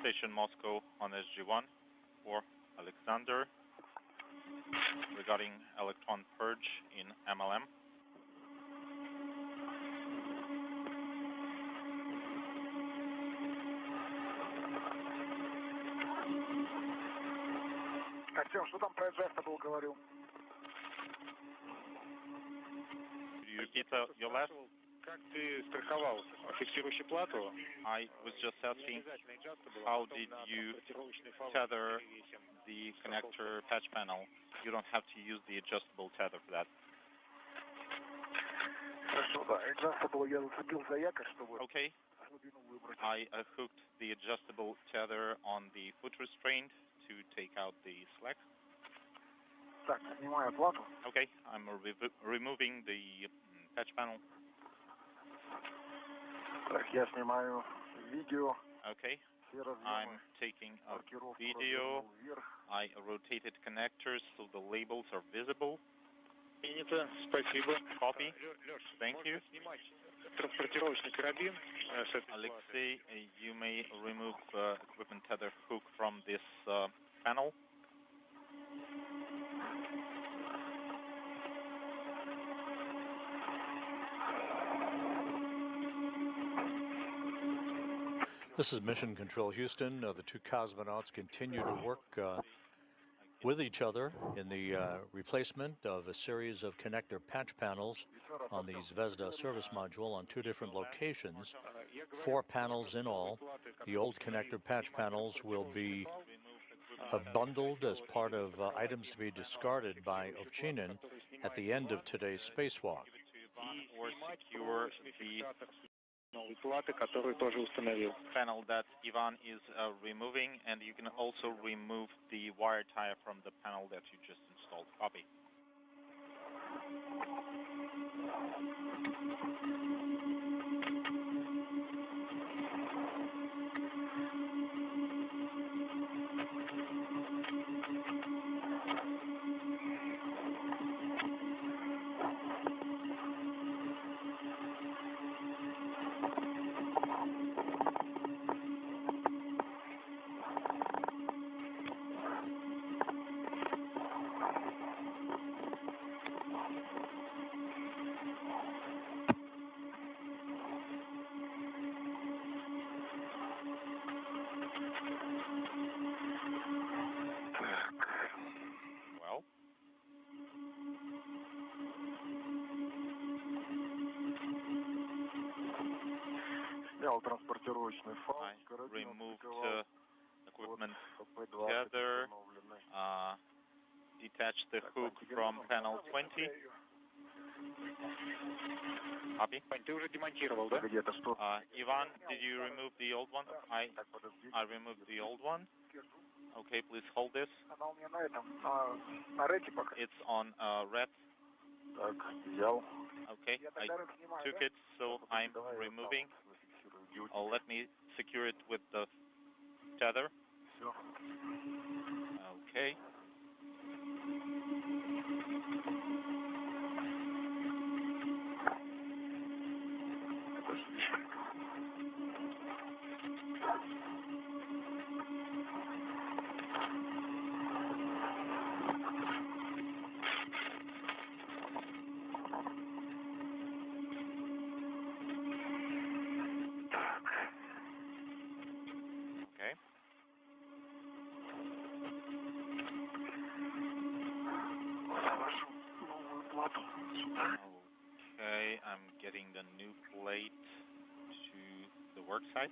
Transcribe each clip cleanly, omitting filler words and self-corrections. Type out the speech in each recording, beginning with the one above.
Station Moscow on SG1 for Alexander regarding electron purge in MLM. Артем, что там про adjustable говорил? Could you repeat your last? Как ты страховал фиксирующую плату? I was just asking, how did you tether the connector patch panel? You don't have to use the adjustable tether for that. Хорошо, да. Adjustable я зацепил за якорь, чтобы Okay. глубину выбрать. I hooked the adjustable tether on the foot restraint to take out the slack. Так, снимаю плату. Okay, I'm removing the patch panel. Так, я снимаю видео. Okay, I'm taking a video. I rotated connectors so the labels are visible. Принято, спасибо. Copy. Thank you. Транспортировочный карабин. Alexei, you may remove equipment tether hook from this panel. This is Mission Control Houston. The two cosmonauts continue to work with each other in the replacement of a series of connector patch panels on the Zvezda service module on two different locations, 4 panels in all. The old connector patch panels will be bundled as part of items to be discarded by Ovchinin at the end of today's spacewalk. Or secure the тоже установил. panel that Ivan is removing, and you can also remove the wire tie from the panel that you just installed. Copy. Well, Снял транспортировочный фал. I removed equipment tether, detached the hook from panel 20. Copy. Ты уже демонтировал, да? Где-то что? Ivan, did you remove the old one? I removed the old one. Okay, please hold this. Она у меня на этом, на рэке пока. It's on red. Так, взял. Okay, I took it, so I'm removing. Let me secure it with the tether. Все. Okay. Okay. Завожу новую плату сюда. Okay, I'm getting the new plate to the work site.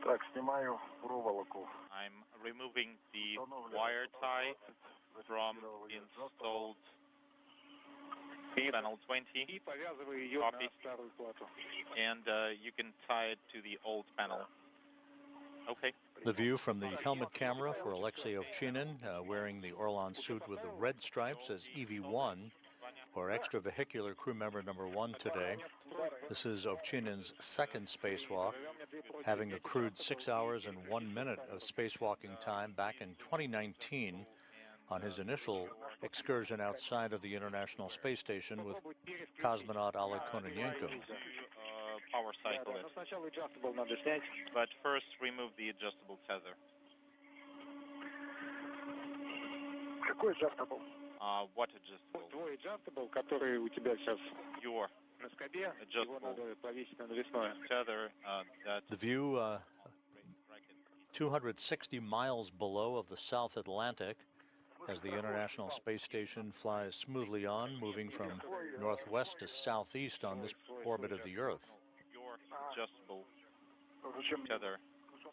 Так, снимаю проволоку. I'm removing the wire tie from installed panel 20. И повязываю ее Copy. на старую плату. And you can tie it to the old panel. Okay. The view from the helmet camera for Alexei Ovchinin, wearing the Orlan suit with the red stripes as EV1, or extravehicular crew member number 1 today. This is Ovchinin's second spacewalk, having accrued 6 hours and 1 minute of spacewalking time back in 2019 on his initial excursion outside of the International Space Station with cosmonaut Oleg Kononenko. Power cycle it. But first remove the adjustable tether. Какой adjustable? What adjustable? Твой adjustable, который у тебя сейчас Your на скобе, его adjustable надо повесить на навесное. tether that The view 260 miles below of the South Atlantic as the International Space Station flies smoothly on, moving from northwest to southeast on this orbit of the Earth. your adjustable Зачем? tether.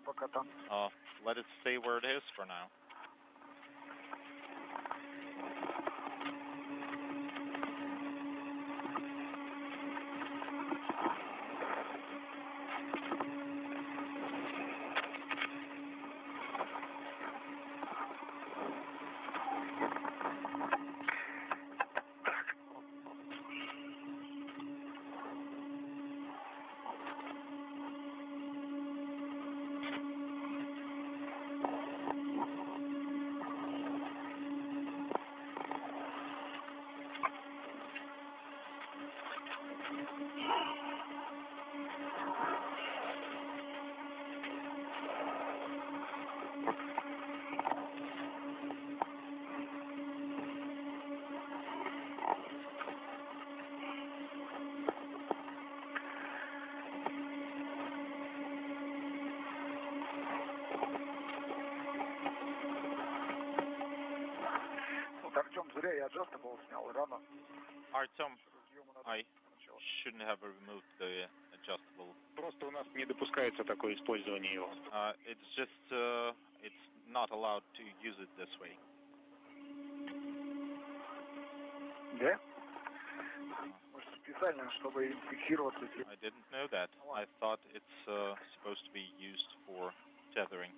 Пока там. Let it stay where it is for now. Артем, зря я adjustable снял рано. Artem, I shouldn't have removed the adjustable. Просто у нас не допускается такое использование его. It's just, it's not allowed to use it this way. Да? Может, специально, чтобы фиксироваться. I didn't know that. I thought it's supposed to be used for tethering.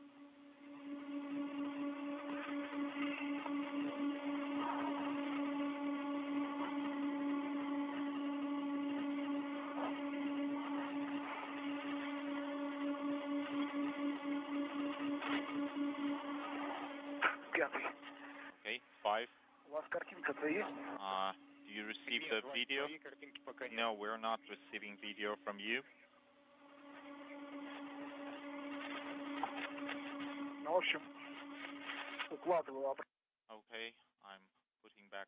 Пятый. Okay, 5. У вас картинка-то есть? Do you receive the video? Твоей картинки пока нет. No, we're not receiving video from you. Ну, в общем, укладываю обратно. Okay, I'm putting back.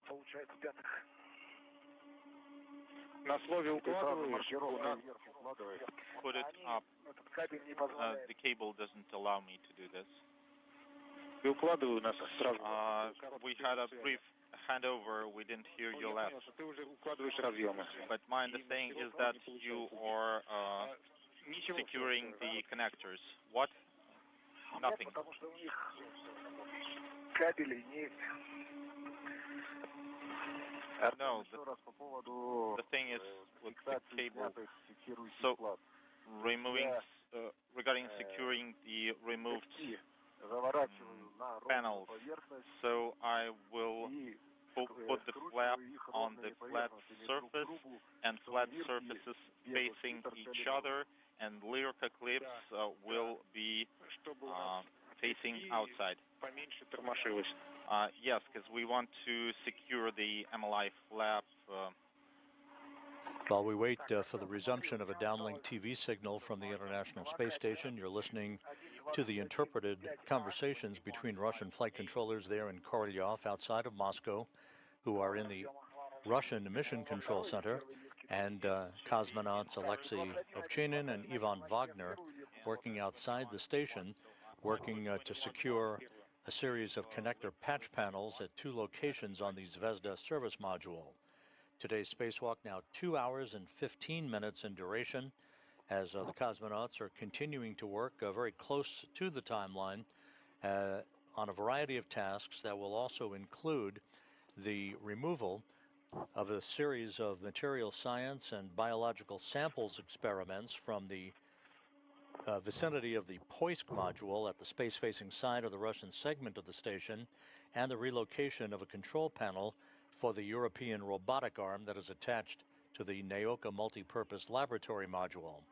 Получается, пятых. На слове укладываешь, у нас Put it up. Этот кабель не позволяет. The cable doesn't allow me to do this. и укладываю у нас сразу. We had a brief handover. We didn't hear your last. Ты уже укладываешь разъемы. But my understanding is that you are securing the connectors. What? Nothing. Нет, потому что у них кабелей нет. No, the thing is with the cable. So, removing, regarding securing the removed panels, so I will put the flap on the flat surface and flat surfaces facing each other, and Lyrica clips will be facing outside. Поменьше тормошилось. Yes, because we want to secure the MLI flap. While we wait for the resumption of a downlink TV signal from the International Space Station, you're listening to the interpreted conversations between Russian flight controllers there in Korolyov outside of Moscow, who are in the Russian Mission Control Center, and cosmonauts Alexei Ovchinin and Ivan Wagner working outside the station, working to secure a series of connector patch panels at 2 locations on the Zvezda service module. Today's spacewalk now 2 hours and 15 minutes in duration, as the cosmonauts are continuing to work very close to the timeline on a variety of tasks that will also include the removal of a series of material science and biological samples experiments from the vicinity of the Poisk module at the space-facing side of the Russian segment of the station, and the relocation of a control panel for the European robotic arm that is attached to the Naoka multipurpose laboratory module.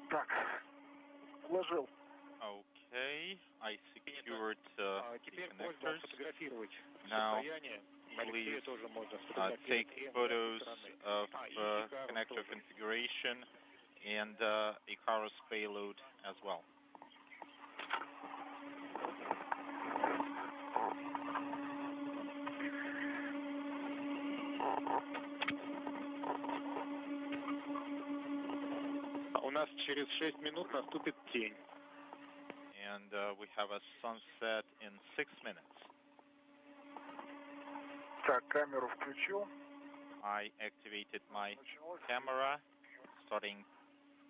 Так, вложил. Okay, I secured the connectors. Фотографировать Now, состояние. please take photos of connector configuration and Icarus payload as well. У нас через 6 минут наступит тень. And we have a sunset in 6 minutes. Так, камеру включил. I activated my camera, starting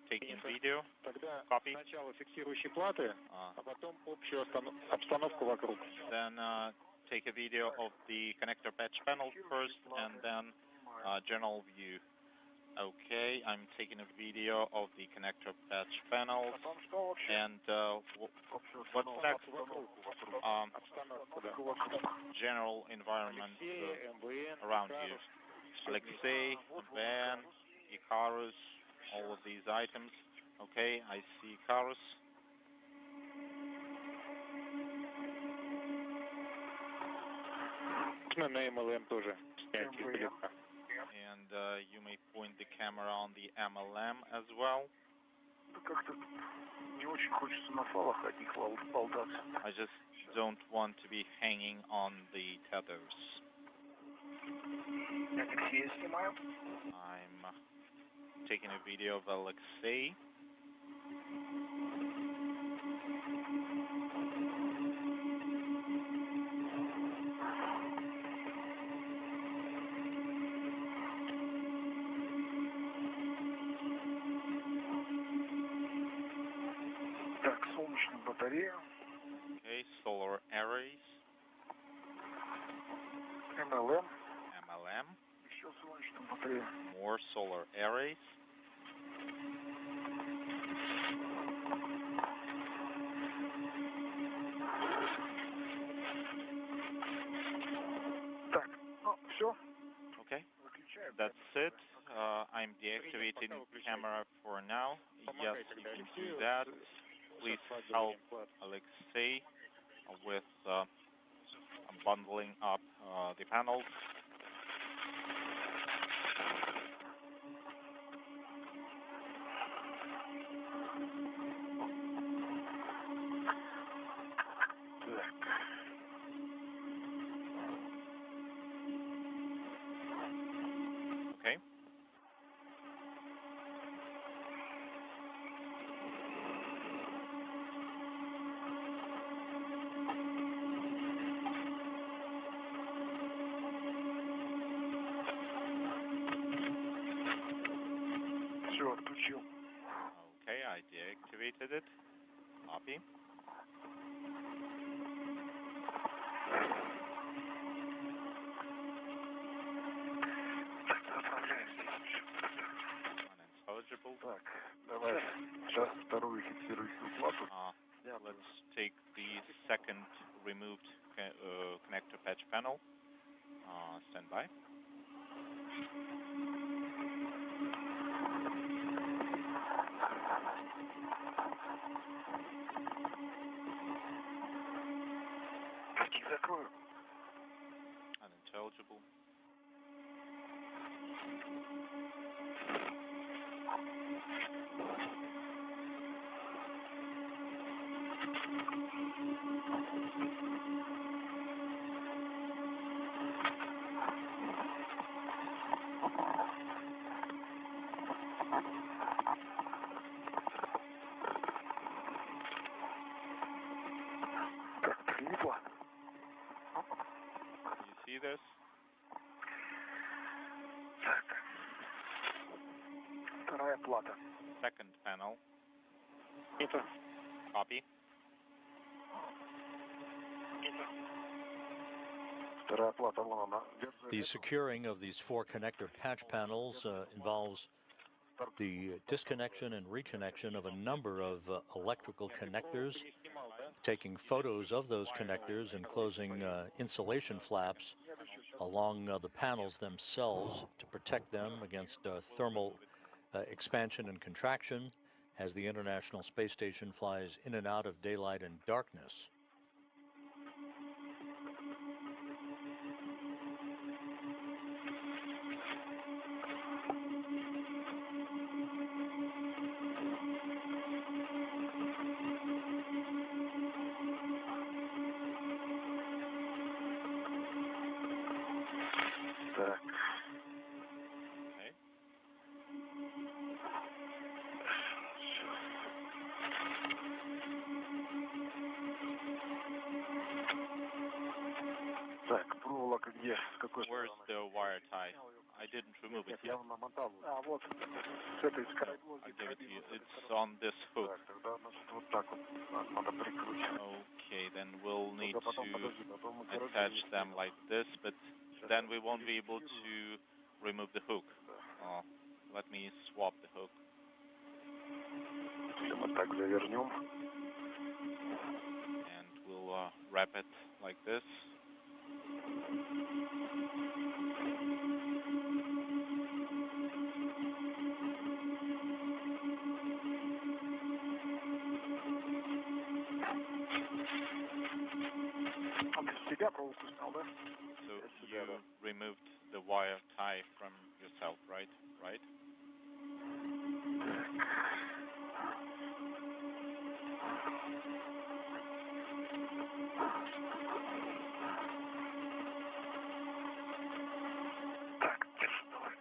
taking video. Тогда Copy. сначала фиксирующие платы, а потом общую обстановку вокруг. Then take a video of the connector patch panel first, and then general view. Okay, I'm taking a video of the connector patch panels, and what's next? General environment around you. Alexei, Van, Icarus, all of these items. Okay, I see Icarus. На MLM тоже снять издалека. And you may point the camera on the MLM as well. Как-то не очень хочется на фалах одних болтаться. I just don't want to be hanging on the tethers. Алексея снимаю. I'm taking a video of Alexei. Так, солнечная батарея. Okay, solar arrays, MLM. MLM, Еще солнечная батарея. more solar arrays. Так, ну, все. Okay, Выключаем. that's it. I'm deactivating camera for now. Yes, you can do that. Please help Alexei with bundling up the panels. Okay. Все, отключил. Okay, I deactivated it. Copy. Так, отправляемся. Unintelligible. Так, давай сейчас вторую фиксирующую плату. Let's take the second removed connector patch panel. Stand by. Какие закрою? Unintelligible. Так, прилипло. You see this? Так. Вторая плата. Second panel. Это. Copy. Вторая плата, вон она. The securing of these 4 connector patch panels involves the disconnection and reconnection of a number of electrical connectors, taking photos of those connectors and closing insulation flaps along the panels themselves to protect them against thermal expansion and contraction as the International Space Station flies in and out of daylight and darkness. Так. Okay. Так, проволока где? С какой Where's стороны? the wire tie? I didn't remove it Я yet. намотал. Вот. С этой стороны. I'll give it to you. It's on this hook. Так, тогда, значит, вот так вот надо прикрутить. Okay, then we'll need Потом, to подожди, потом мы attach them like this, but then we won't be able to remove the hook. Let me swap the hook. Если мы так завернем. And we'll wrap it like this. Он из себя проволоку снял, да? So you removed the wire tie from yourself, right? Right? Так, держи, давай.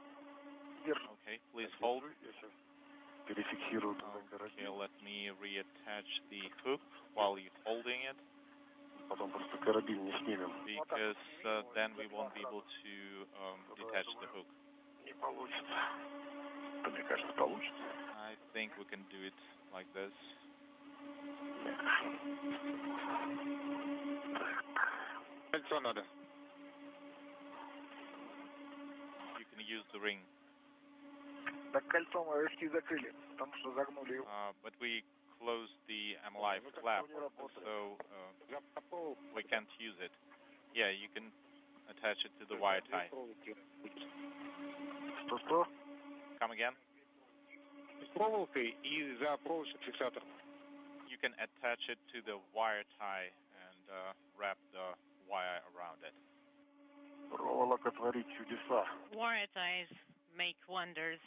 Держи. Okay, please hold. Я сейчас перефиксирую туда Okay, карабин. let me reattach the hook while you're holding it, Потом просто карабин не снимем. because then we won't be able to detach the hook. Не получится. Да, мне кажется, получится. I think we can do it like this. Кольцо надо. You can use the ring, Так кольцом рывки закрыли, потому что загнули его. but we closed the MLI flap, so we can't use it. Yeah, you can attach it to the wire tie. Что? Come again? С проволокой и за проволочный фиксатор. You can attach it to the wire tie and wrap the wire around it. Проволока творит чудеса. Wire ties make wonders.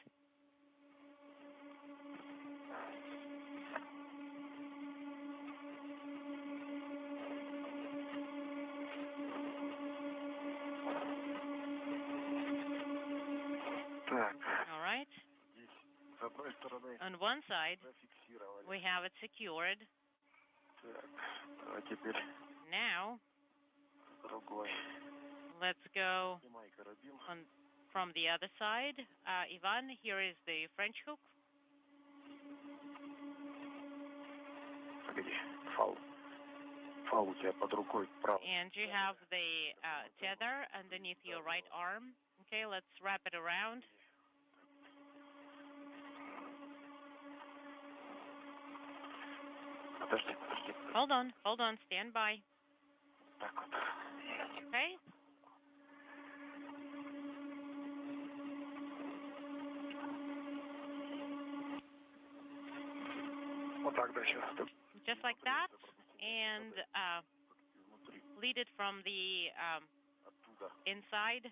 Так, All right. здесь с одной стороны On one side, зафиксировали. we have it secured. Так, а теперь Now, с другой. let's go Снимай карабин. from the other side. Ivan, here is the French hook. Погоди, фал. Фал у тебя под рукой правой. And you have the tether underneath your right arm. Okay, let's wrap it around. Подожди. Hold on, stand by. Так вот. Okay? Вот так дальше. Just like that. And Изнутри. lead it from the Оттуда. inside,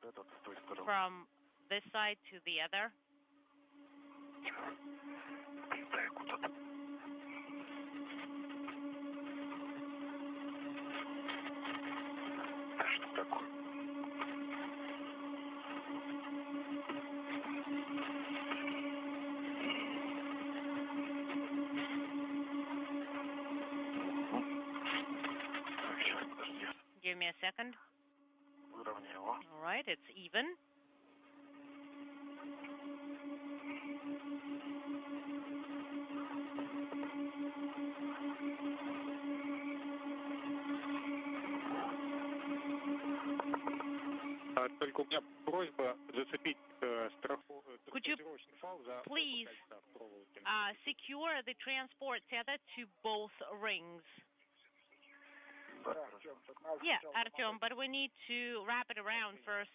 Вот этот с той стороны. from this side to the other. Дай куда-то. Да что такое? Так, сейчас, подожди. Give me a second. right, it's even. Только у меня просьба зацепить Could you please secure the transport tether to both rings? Yeah, Artyom, but we need to wrap it around first.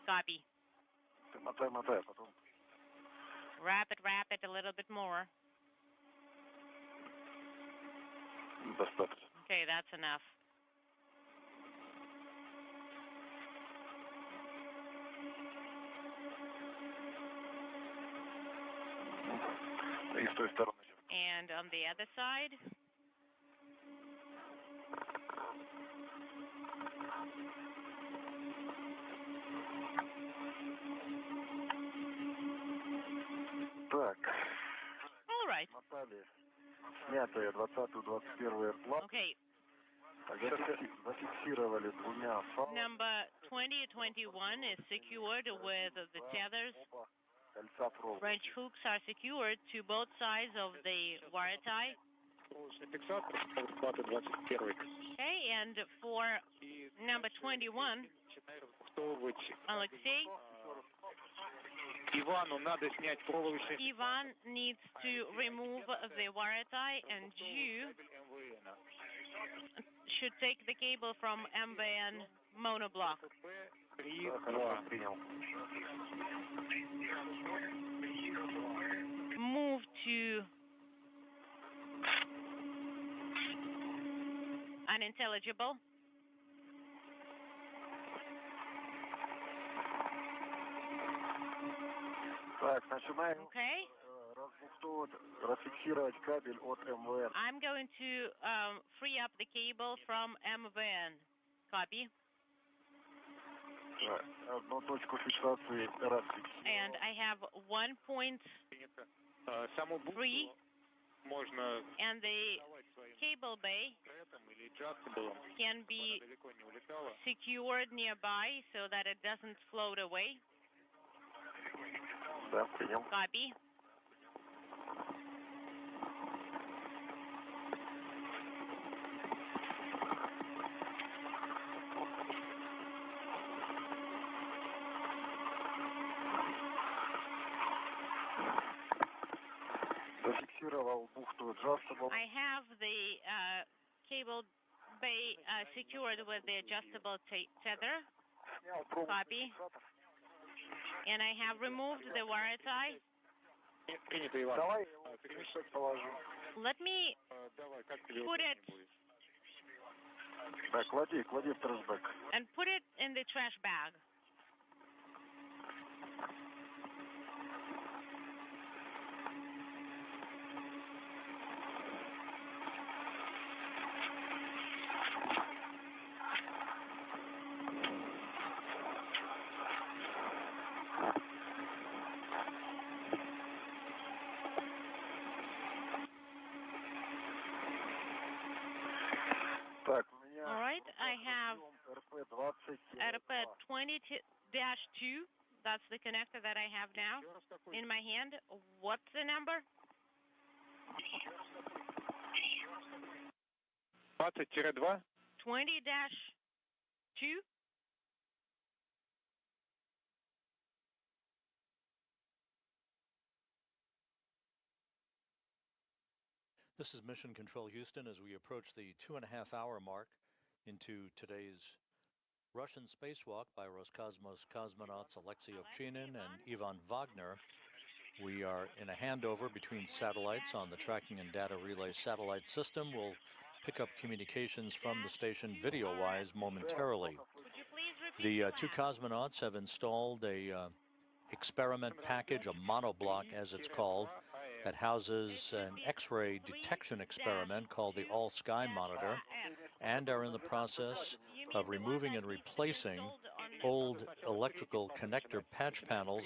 Copy. Wrap it a little bit more. Okay, that's enough. And on the other side. All right. Okay. Number 2021 is secured with the tethers. Wrench hooks are secured to both sides of the wire tie. Okay, and for number 21, Alexei, Ivan needs to remove the wire tie, and you should take the cable from MVN monoblock. Move to unintelligible. Okay. I'm going to free up the cable from MVN. Copy. And I have 1.3, and the cable bay can be secured nearby so that it doesn't float away. Copy. I have the cable bay secured with the adjustable tether. Copy. And I have removed the wire tie. Let me put it and put it in the trash bag. All right, I have RP20-2. That's the connector that I have now in my hand. What's the number? 20-2. 20-2. This is Mission Control Houston as we approach the 2.5-hour mark into today's Russian spacewalk by Roscosmos cosmonauts Alexei Ovchinin and Ivan Wagner. We are in a handover between satellites on the tracking and data relay satellite system. We'll pick up communications from the station video-wise momentarily. The two cosmonauts have installed a experiment package, a monoblock as it's called, that houses an X-ray detection experiment called the All-Sky Monitor, and are in the process of removing and replacing old electrical connector patch panels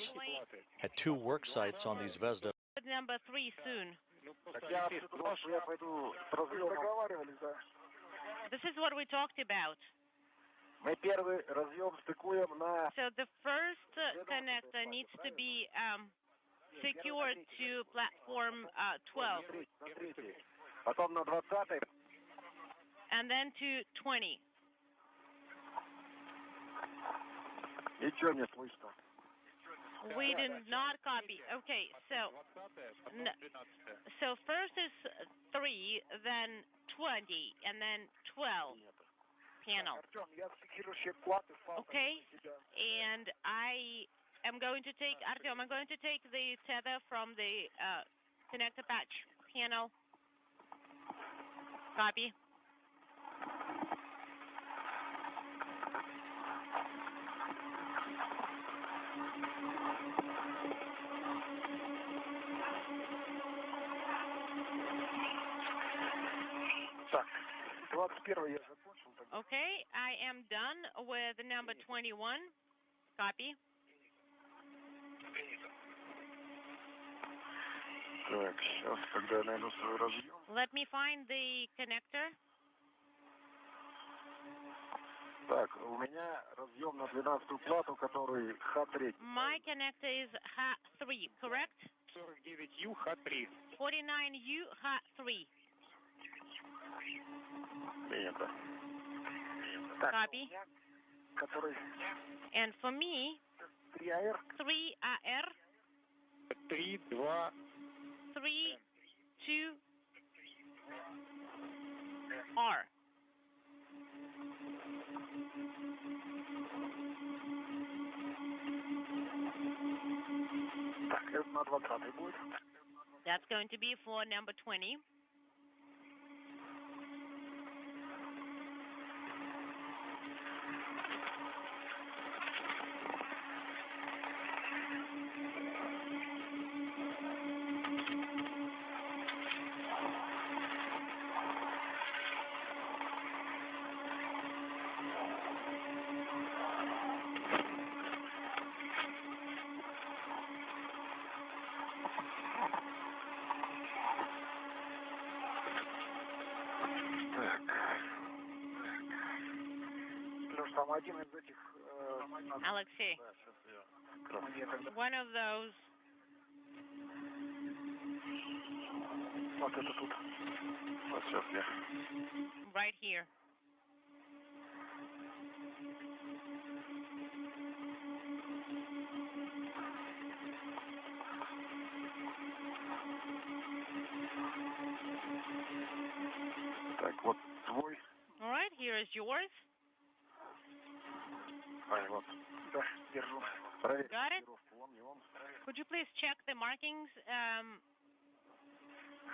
at two work sites on these Zvezda. Number 3 soon. This is what we talked about. Мы первый разъем стыкуем на... So the first connector needs to be secured to platform 12. На третий. Потом на 20-й. And then to 20. Ничего не слышно. We did not copy. Okay, so first is 3, then 20, and then 12 panel. Артем, я фиксирующие платы Okay, and I'm going to take the tether from the connector patch panel. Copy. Так, 21 я закончил. Okay, I am done with number 21. Copy. Так, сейчас, когда я найду свой разъем. Let me find the connector. Так, у меня разъем на 12-ю плату, который H3. My connector is H3, correct? 49U, H3. 49U, H3. Принято. Так, Copy. у меня, который And for me, 3AR. 3AR, 3, 2, 3, 2, R. Так, это на 20-й будет. That's going to be for number 20. Плюс там один из этих... Alexei, Да, сейчас я... Мне тогда... one of those. Вот это тут. Вот сейчас я... Right here. Так, вот твой. All right, here is yours. Ай, вот. Да, держу. Проверь. Got it? Вон, не вон. Could you please check the markings?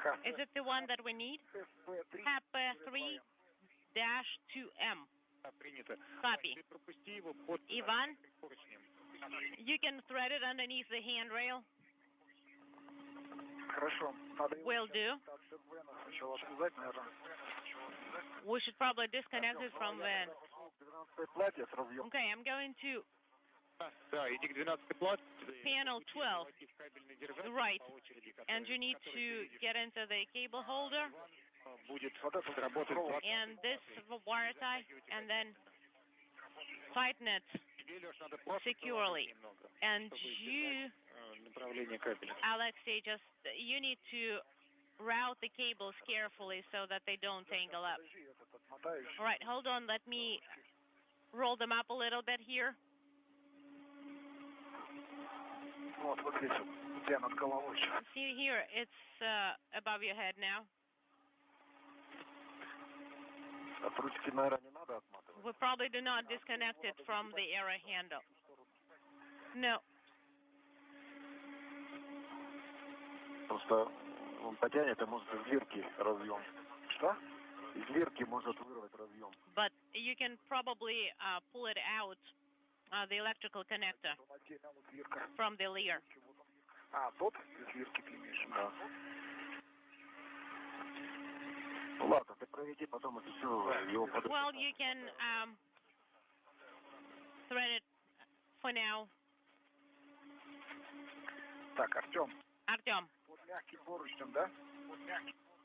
Ха. Is it the one that we need? FP3. HAP3-2M. принято. Copy. Ты пропусти его под Иван, поручнем. you can thread it underneath the handrail. Хорошо. Надо его Will do. сначала отвязать, наверное. We should probably disconnect it from the... 12-й плате с разъем. Okay, I'm going to Да, иди к 12-й плате. panel 12. Right. And you need to get into the cable holder Будет работать and this wire tie and then tighten it securely. And you, направление кабеля. Alexei, you need to route the cables carefully so that they don't tangle up. All right, hold on. Let me roll them up a little bit here. Вот здесь вот, у тебя над головой сейчас. See here, it's above your head now. От ручки, наверное, не надо отматывать. We probably do not disconnect it from the arrow handle. No. Просто он потянет и может из дверки разъем. Что? Из дверки может вырвать разъем. But you can probably pull it out, the electrical connector, from the leer. А, тот из дверки ты имеешь? Да. Ну ладно, ты проведи, потом это все его подать. Well, you can thread it for now. Так, Артем. Artyom, Вот мягкий поручнем, да?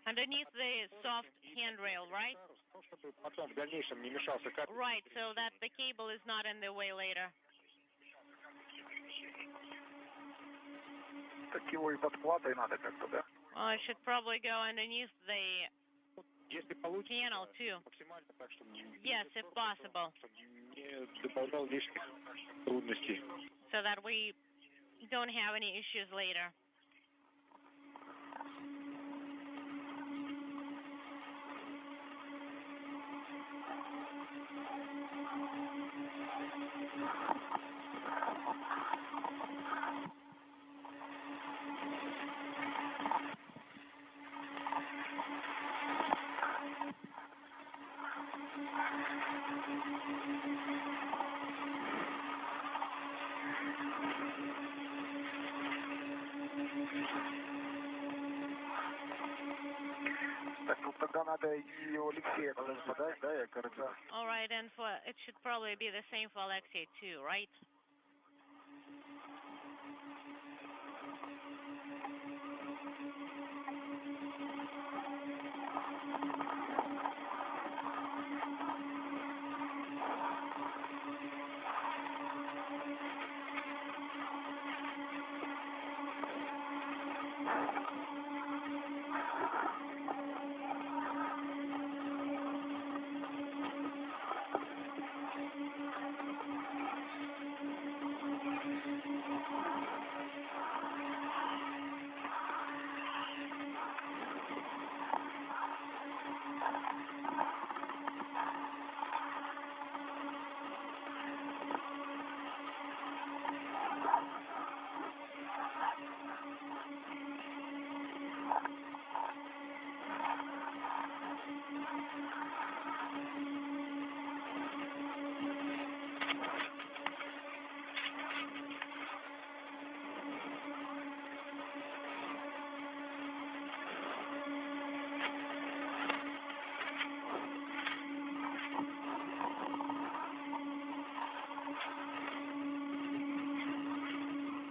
underneath the soft handrail, right? Right, so that the cable is not in the way later. Well, it should probably go underneath the panel too. Yes, if possible. So that we don't have any issues later. All right, and for it should probably be the same for Alexei too, right?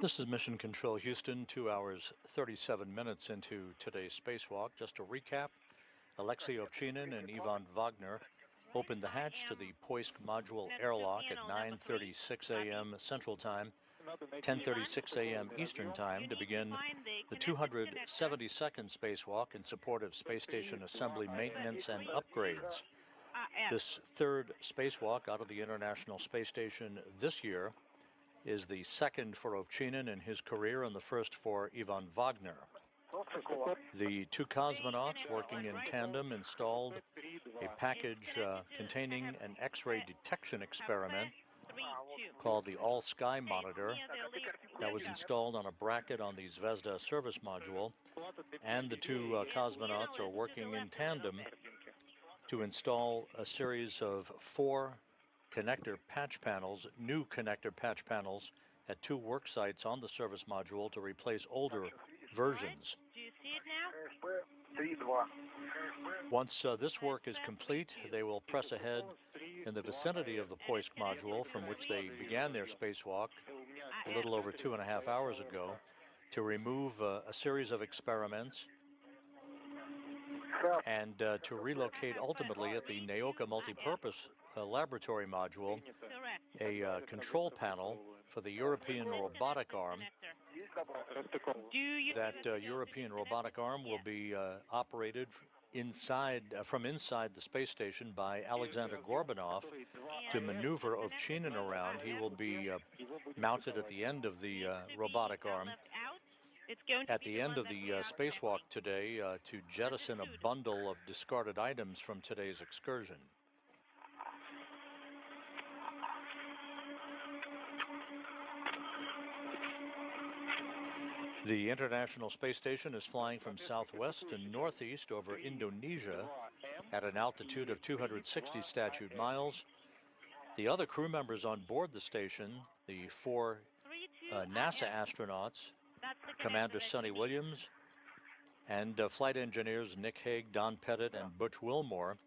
This is Mission Control Houston, 2 hours 37 minutes into today's spacewalk. Just to recap, Alexei Ovchinin and Ivan Wagner opened the hatch to the Poisk module airlock at 9:36 a.m. Central Time, 10:36 a.m. Eastern Time to begin the 272nd spacewalk in support of space station assembly maintenance and upgrades. This third spacewalk out of the International Space Station this year is the second for Ovchinin in his career and the first for Ivan Wagner. The two cosmonauts working in tandem installed a package containing an X-ray detection experiment called the All-Sky Monitor that was installed on a bracket on the Zvezda service module, and the two cosmonauts are working in tandem to install a series of 4 connector patch panels, new connector patch panels at 2 work sites on the service module to replace older versions. Do you see it now? Once this work is complete, they will press ahead in the vicinity of the Poisk module from which they began their spacewalk a little over 2.5 hours ago to remove a series of experiments and to relocate ultimately at the Naoka multipurpose laboratory module a control panel for the European robotic arm. That European robotic arm will be operated from inside the space station by Alexander Gorbanov to maneuver Ovchinin around. He will be mounted at the end of the robotic arm. At the end of the spacewalk today to jettison a bundle of discarded items from today's excursion. The International Space Station is flying from southwest to northeast over Indonesia at an altitude of 260 statute miles. The other crew members on board the station, the 4 NASA astronauts, Commander Sonny Williams, and flight engineers Nick Hague, Don Pettit, and Butch Wilmore,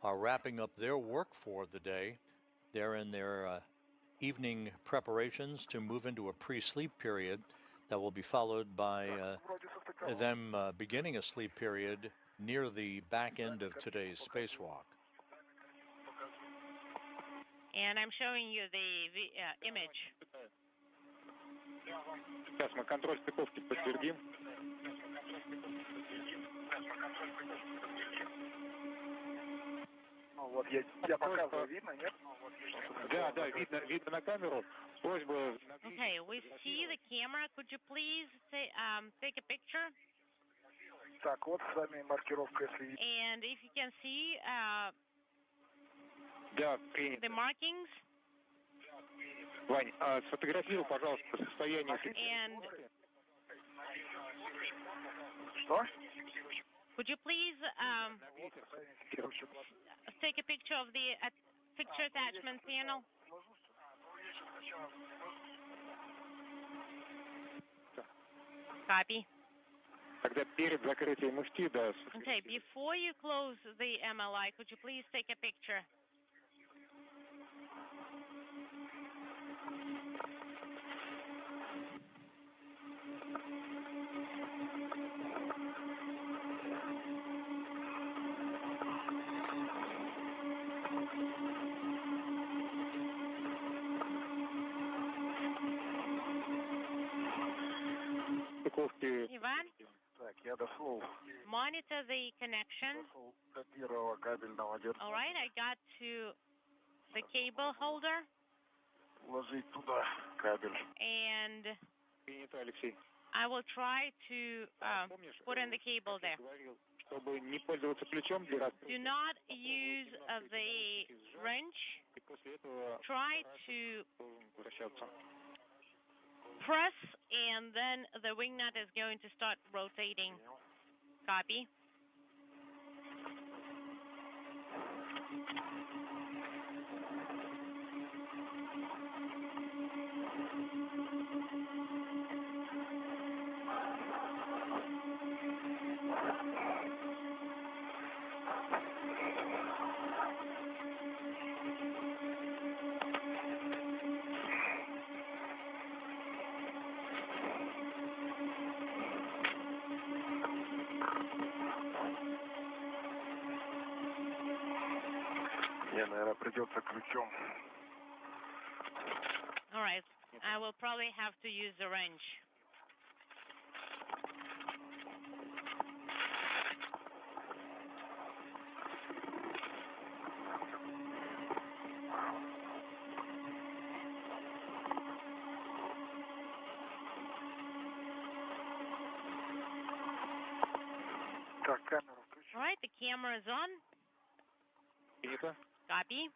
are wrapping up their work for the day. They're in their evening preparations to move into a pre-sleep period that will be followed by them beginning a sleep period near the back end of today's spacewalk. And I'm showing you the image. Сейчас мы контроль стыковки подтвердим. Ну вот я показываю, видно, нет? Да, видно на камеру. Просьба... Okay, we see the camera. Could you please take a picture? Так, вот с вами маркировка, если видно. And if you can see Да, the markings. Вань, сфотографируй, пожалуйста, состояние... And Что? could you please take a picture of the picture attachment panel? Copy. Тогда перед закрытием муфти, да. Okay, before you close the MLI, could you please take a picture? Ivan, Так, я дошел. monitor the connection. Дошел до первого кабельного держателя. All right, I got to the cable holder. Вложить туда кабель. And Принято, Алексей. I will try to put in the cable there. Чтобы не пользоваться ключом для Do not use the wrench. Try to press, and then the wing nut is going to start rotating. Copy. Мне, наверное, придется ключом. All right. I will probably have to use the wrench. Так, камеру включу. All right, the camera is on. Принято. Copy.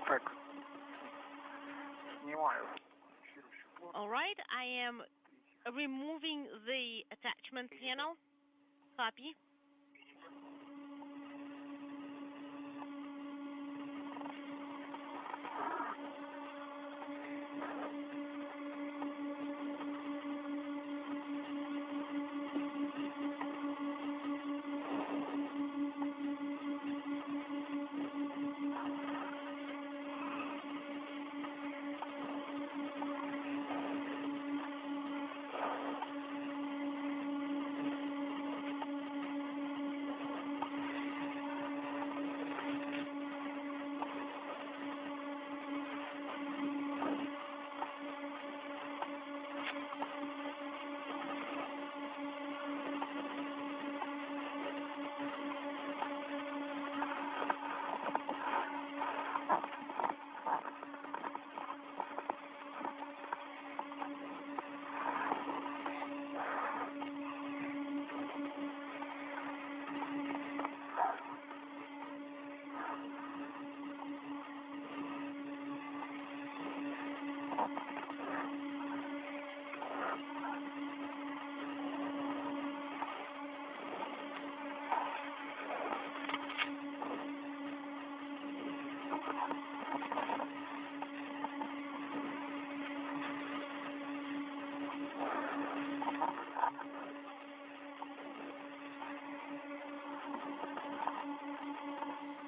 Так, снимаю. All right, I am removing the attachment panel. Copy.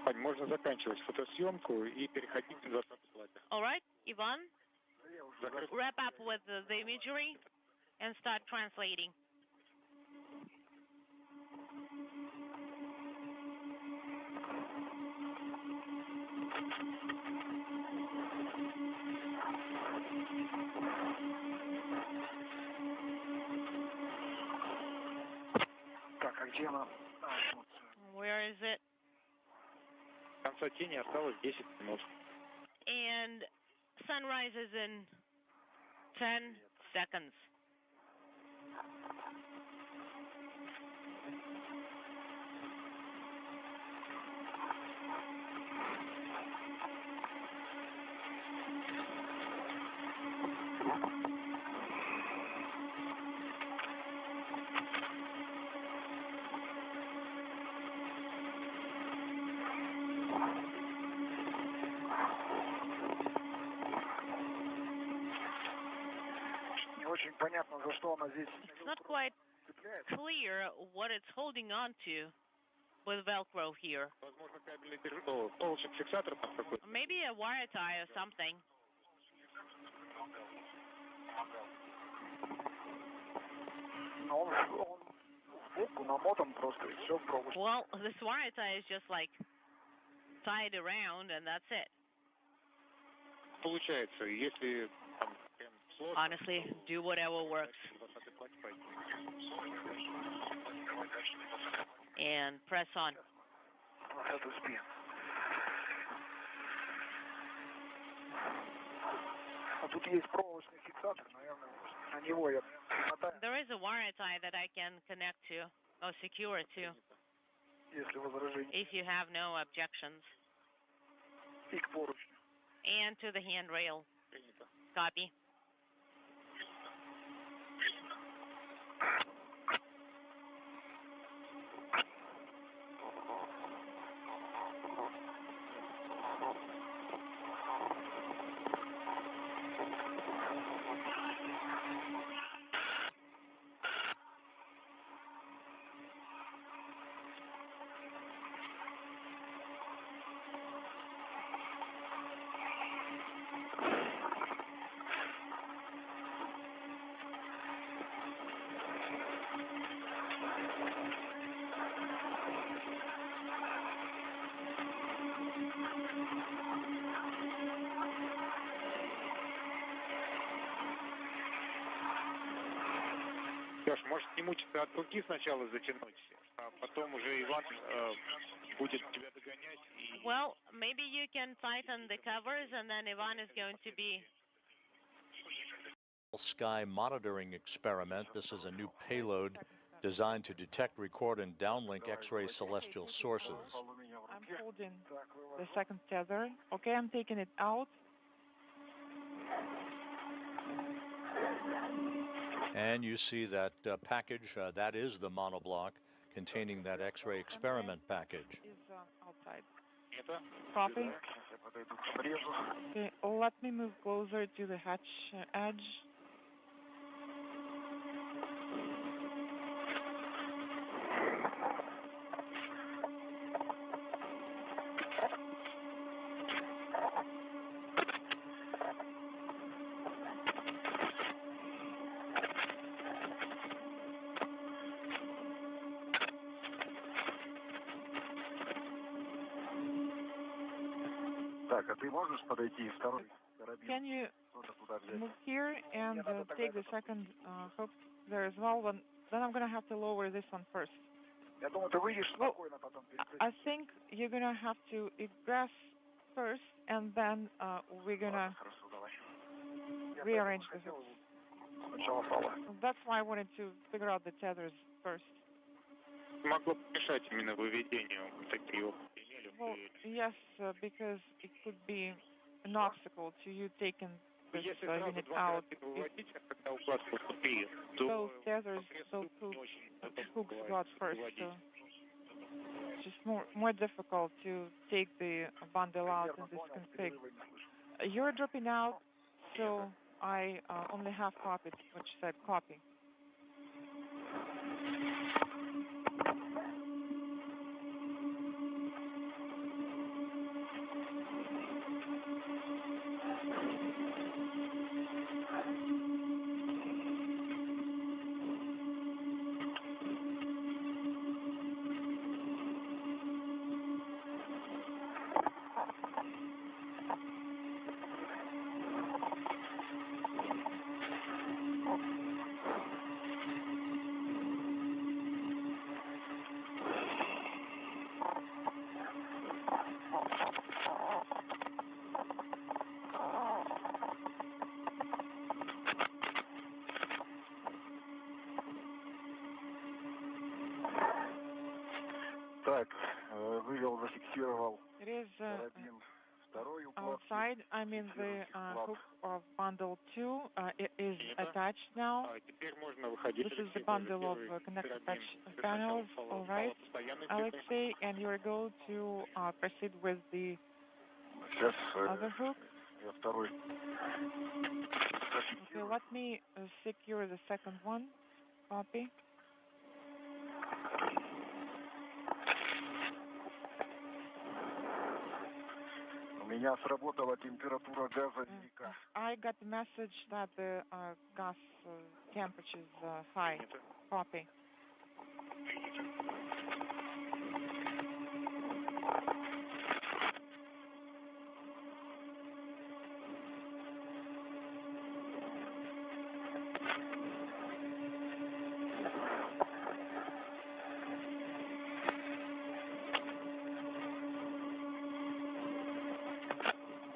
Ань, можно заканчивать фотосъемку и переходить к 20-й плате. All right, Ivan, wrap up with the imagery and start translating. Так, а где она? Where is it? В конце тени осталось 10 минут. And sunrise is in 10 seconds. Очень понятно, за что она здесь. It's not quite clear what it's holding on to with Velcro here. Возможно, кабельный фиксатор там какой-то. Maybe a wire tie or something. Но он сбоку намотан просто, и все в проволочку. Well, this wire tie is just like tied around and that's it. Получается, если там прям сложно... Honestly, do whatever works. And press on. Это спин. А тут есть проволочный фиксатор, наверное, на него я намотаю. There is a wire tie that I can connect to or secure to Если возражение. if you have no objections. И к поручню. And to the handrail. Copy. Леш, может не мучиться от руки сначала затянуть, а потом уже Иван будет тебя догонять и... Well, maybe you can tighten the covers and then Ivan is going to be... Sky monitoring experiment. This is a new payload designed to detect, record, and downlink X-ray celestial sources. I'm holding the second tether. Okay, I'm taking it out. And you see that package, that is the monoblock containing that X-ray experiment package. Is outside. Copy. Okay, let me move closer to the hatch edge. Так, а ты можешь подойти второй карабин? Can you Туда взять? move here and take the second hook there as well? Then I'm going to have to lower this one first. Я думаю, ты выйдешь спокойно потом. I think you're going to have to egress first, and then we're going to Хорошо, давай. rearrange the hooks. Сначала фала. That's why I wanted to figure out the tethers first. Могло помешать именно выведению такие опыты имели. Well, yes, because it could be an obstacle to you taking this Если сразу unit два out. карабина выводить, а когда укладку купили, то... Those tethers, those hooks got first, so it's just more difficult to take the bundle out in this config. You're dropping out, so I only have copied what you said, copy. Зафиксировал It is один. Второй уклад. outside. I mean, the hook of bundle 2 it is attached now. Теперь можно выходить. This is the bundle of connector patch panels. All right, Alexei, and you're going to proceed with the Сейчас other hook. я второй. Okay, let me secure the second one. Copy. У меня сработала температура газа велика. I got the message that the gas temperature is high. Copy.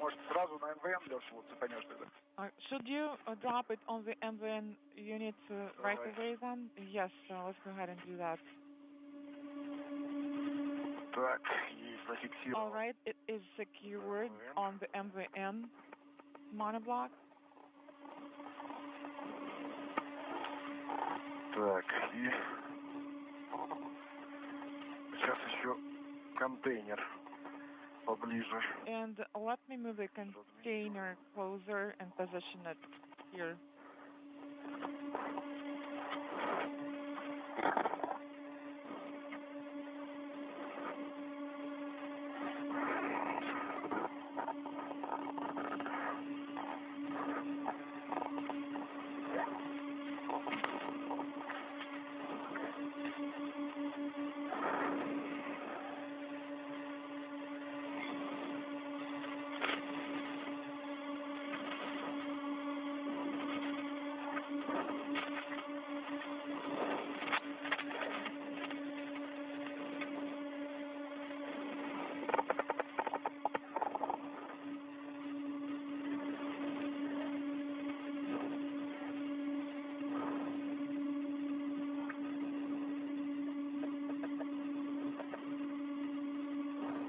Может, сразу на МВН, Леша, вот цепанешь тогда? Should you drop it on the MVN unit right away then? Yes, let's go ahead and do that. Так, есть, зафиксировал. All right, it is secured on the MVN monoblock. Так, и сейчас еще контейнер поближе. And let me move the container closer and position it here.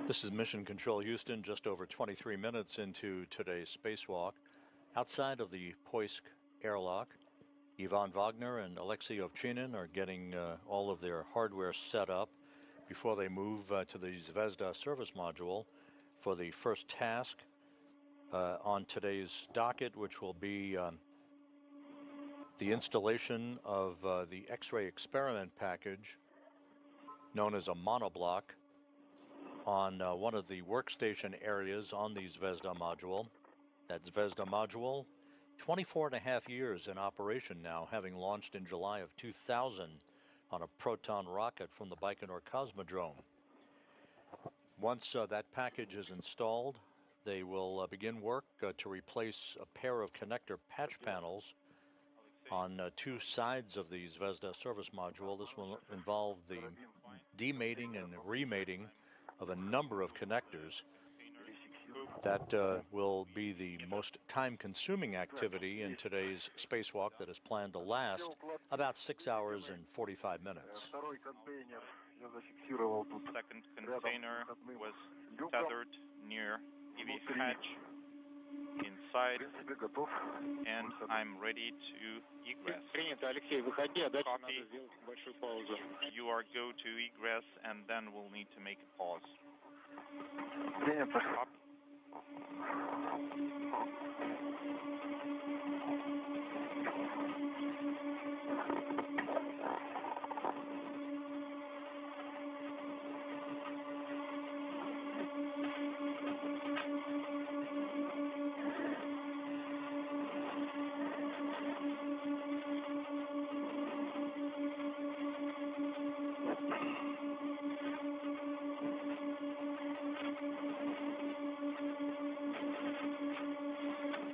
This is Mission Control Houston, just over 23 minutes into today's spacewalk. Outside of the Poisk airlock, Ivan Wagner and Alexei Ovchinin are getting all of their hardware set up before they move to the Zvezda service module for the first task on today's docket, which will be the installation of the X-ray experiment package known as a monoblock on one of the workstation areas on the Zvezda module. That Zvezda module, 24 and a half years in operation now, having launched in July of 2000 on a Proton rocket from the Baikonur Cosmodrome. Once that package is installed, they will begin work to replace a pair of connector patch panels on two sides of the Zvezda service module. This will involve the demating and remating of a number of connectors. That will be the most time-consuming activity in today's spacewalk that is planned to last about 6 hours and 45 minutes. Second container was tethered near EV hatch inside, and I'm ready to egress. Принято, Алексей, выходи, а дальше Copy. надо сделать большую паузу. You are go to egress, and then we'll need to make a pause. Принято. Copy.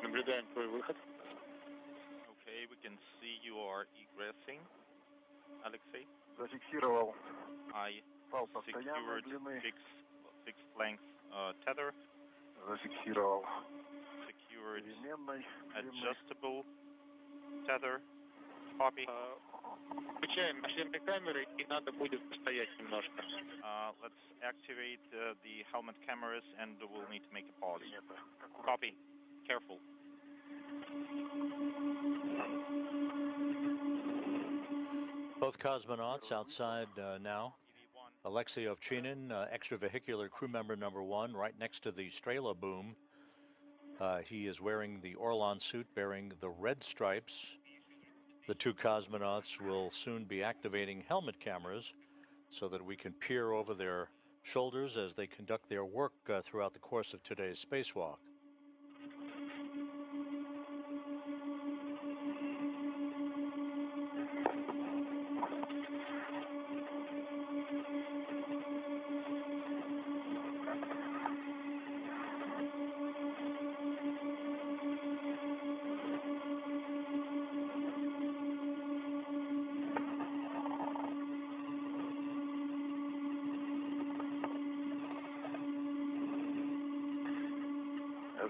Наблюдаем твой выход. Okay, we can see you are egressing, Alexei. Зафиксировал. I Пал постоянной secured длины. fixed length tether, Зафиксировал. secured Переменной длины. adjustable tether, Copy. Включаем машинные камеры, и надо будет постоять немножко. Let's activate the helmet cameras, and we'll need to make a pause. Copy. Careful. Both cosmonauts outside now. Alexei Ovchinin, extravehicular crew member number 1, right next to the Strela boom. He is wearing the Orlan suit bearing the red stripes. The two cosmonauts will soon be activating helmet cameras so that we can peer over their shoulders as they conduct their work throughout the course of today's spacewalk.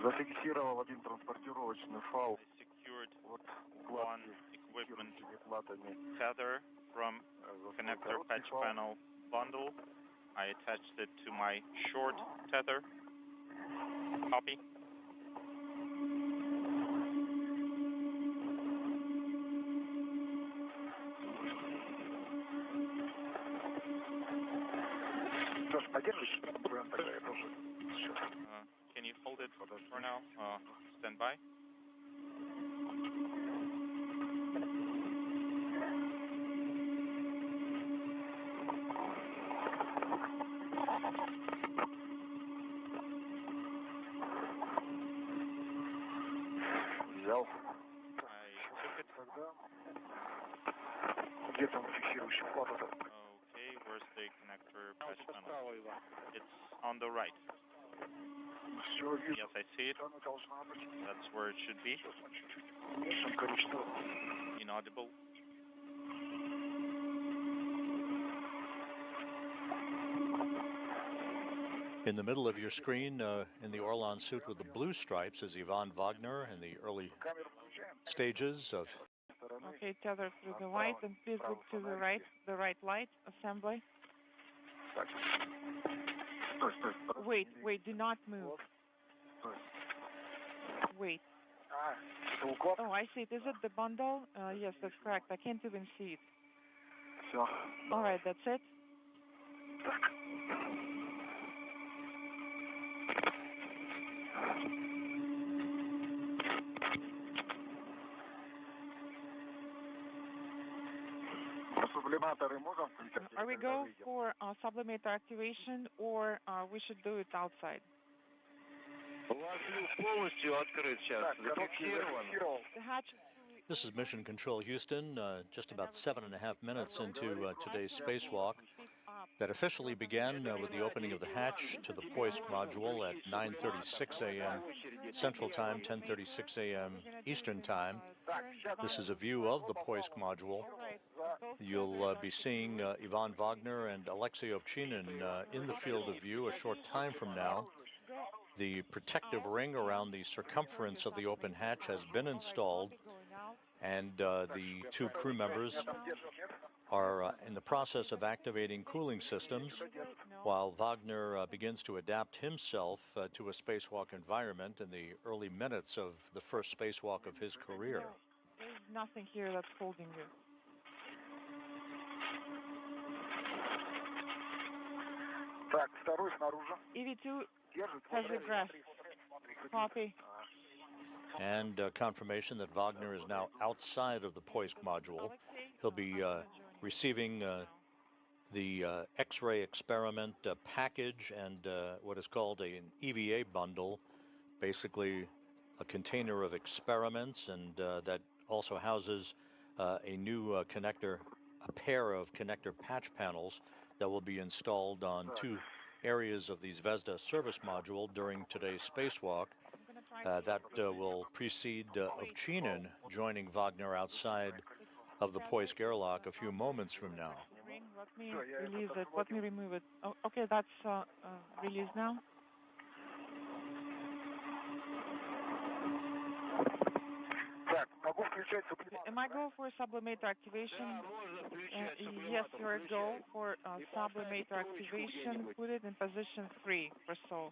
Зафиксировал один транспортировочный фал. Secured one equipment tether from connector patch panel bundle. I attached it to my short tether. Copy. Can you hold it for now? Stand by. Взял. I took it. Где там фиксирующий плат? Okay, where's the connector patch panel? It's on the right. Yes, I see it. That's where it should be. Inaudible. In the middle of your screen, in the Orlan suit with the blue stripes, is Ivan Wagner in the early stages of... Okay, tether through the light, and please look to the right light assembly. Wait, do not move. Wait. Oh, I see it. Is it the bundle? Yes, that's correct. I can't even see it. All right, that's it. Are we go for sublimator activation, or we should do it outside? The hatch. This is Mission Control Houston, just about 7.5 minutes into today's spacewalk that officially began with the opening of the hatch to the Poisk module at 9:36 a.m. Central Time, 10:36 a.m. Eastern Time. This is a view of the Poisk module. You'll be seeing Ivan Wagner and Alexei Ovchinin in the field of view a short time from now. The protective ring around the circumference of the open hatch has been installed, and the two crew members are in the process of activating cooling systems while Wagner begins to adapt himself to a spacewalk environment in the early minutes of the first spacewalk of his career. There's nothing here that's holding you. EV2 has egress. Copy. And confirmation that Wagner is now outside of the Poisk module. He'll be receiving the X-ray experiment package and what is called an EVA bundle, basically a container of experiments, and that also houses a new connector, a pair of connector patch panels that will be installed on two areas of the Zvezda service module during today's spacewalk. That will precede Ovchinin joining Wagner outside of the Poisk airlock a few moments from now. Let me release it. Let me remove it. Oh, okay, that's released now. Am I go for sublimator activation? Yes, you're a go for sublimator activation. Put it in position 3 for so.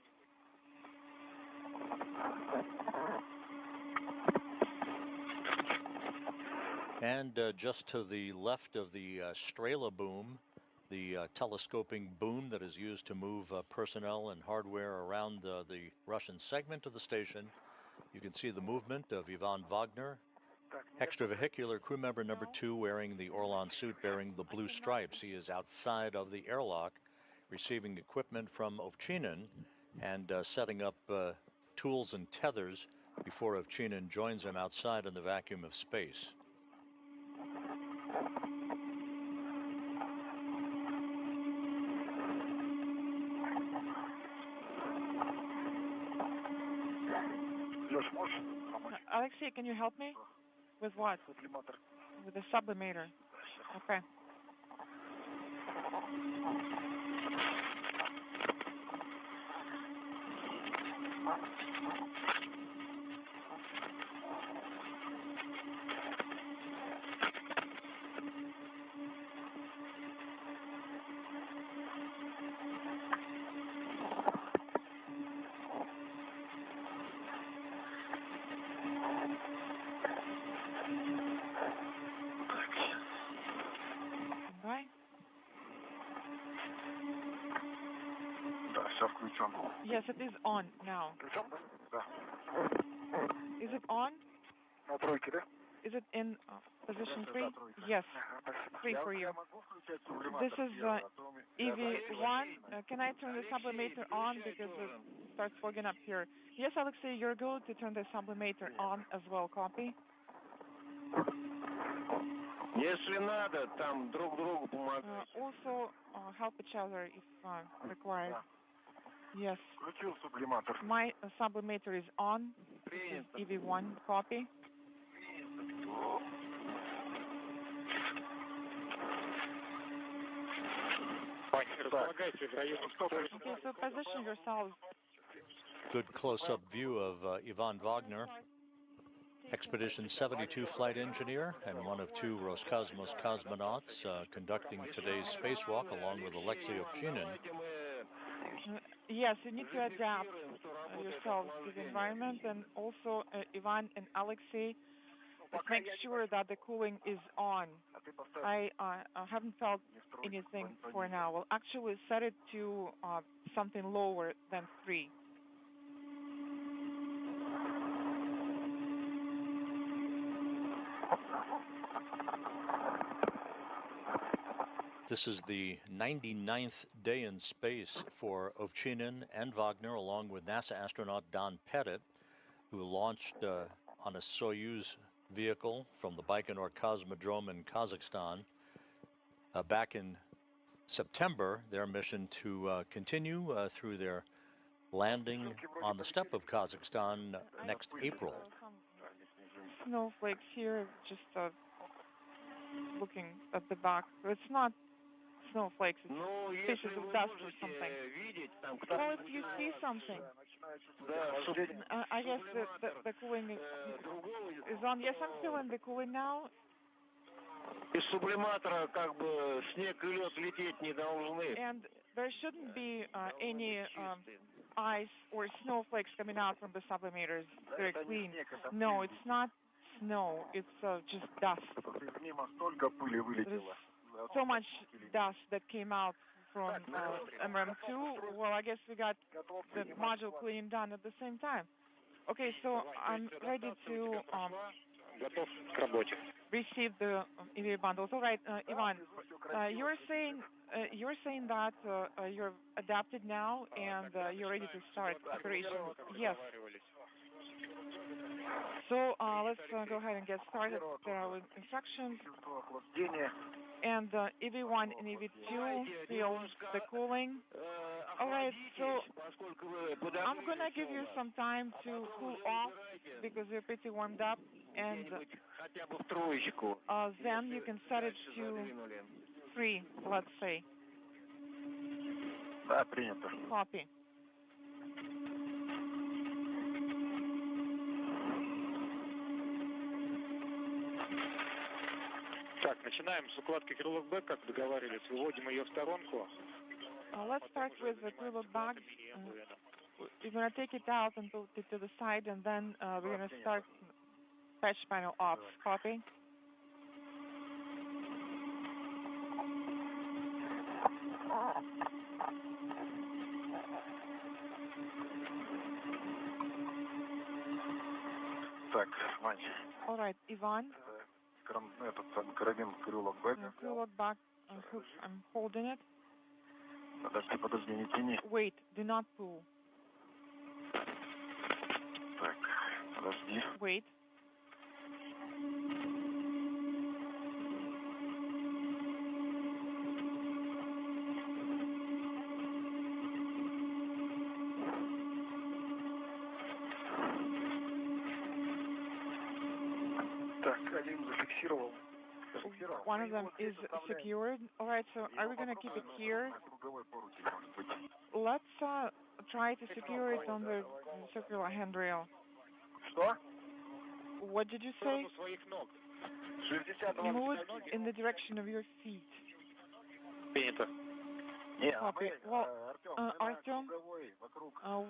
And just to the left of the Strela boom, the telescoping boom that is used to move personnel and hardware around the Russian segment of the station, you can see the movement of Ivan Wagner, extravehicular crew member number 2, wearing the Orlan suit bearing the blue stripes. He is outside of the airlock, receiving equipment from Ovchinin and setting up tools and tethers before Ovchinin joins him outside in the vacuum of space. Alexei, can you help me? With what? With the sublimator. Okay. Yes, it is on now. Is it on? Is it in position 3? Yes, 3 for you. This is EV1. Can I turn the sublimator on because it starts fogging up here? Yes, Alexei, you're good to turn the sublimator on as well. Copy. Also, help each other if required. Yes. My sublimator is on. This is EV1. Copy. Okay, so position yourselves. Good close-up view of Ivan Wagner, Expedition 72 flight engineer and one of 2 Roscosmos cosmonauts conducting today's spacewalk along with Alexei Ovchinin. Yes, you need to adapt yourselves to the environment, and also Ivan and Alexei, let's make sure that the cooling is on. I haven't felt anything for now. We'll actually set it to something lower than 3. This is the 99th day in space for Ovchinin and Wagner, along with NASA astronaut Don Pettit, who launched on a Soyuz vehicle from the Baikonur Cosmodrome in Kazakhstan. Back in September, their mission to continue through their landing on the steppe of Kazakhstan next April. Snowflakes here, just looking at the back. It's not snowflakes, it's pieces of dust or something. Well, if you see something, I guess the cooling is on. Yes, I'm still in the cooling now. And there shouldn't be any ice or snowflakes coming out from the sublimators. Very clean. No, it's not snow. It's just dust. There's so much dust that came out from MRM2. Well, I guess we got the module cleaning done at the same time. Okay, so I'm ready to receive the EV bundles. All right, Ivan, you're saying that you're adapted now and you're ready to start operations. Yes. So let's go ahead and get started with instructions. And EV1 and EV2 feel the cooling. All right, so I'm going to give you some time to cool off because you're pretty warmed up. And then you can set it to 3, let's say. Copy. Так, начинаем с укладки крылок Б, как договаривались, выводим ее в сторонку. Let's start with the крылок back. We're going to take it out and put it to the side, and then we're going to start patch panel off. Copy? Так, Вань. All right, Ivan. Карабин крылок Б. Крылок back. I'm holding it. Подожди, не тяни. Wait, do not pull. Так, подожди. Wait. Так, один зафиксировал. One of them is secured. All right, so are we going to keep it here? Let's try to secure it on the circular handrail. Что? What did you say? Move it in the direction of your feet. Принято. Copy. Well, Artyom,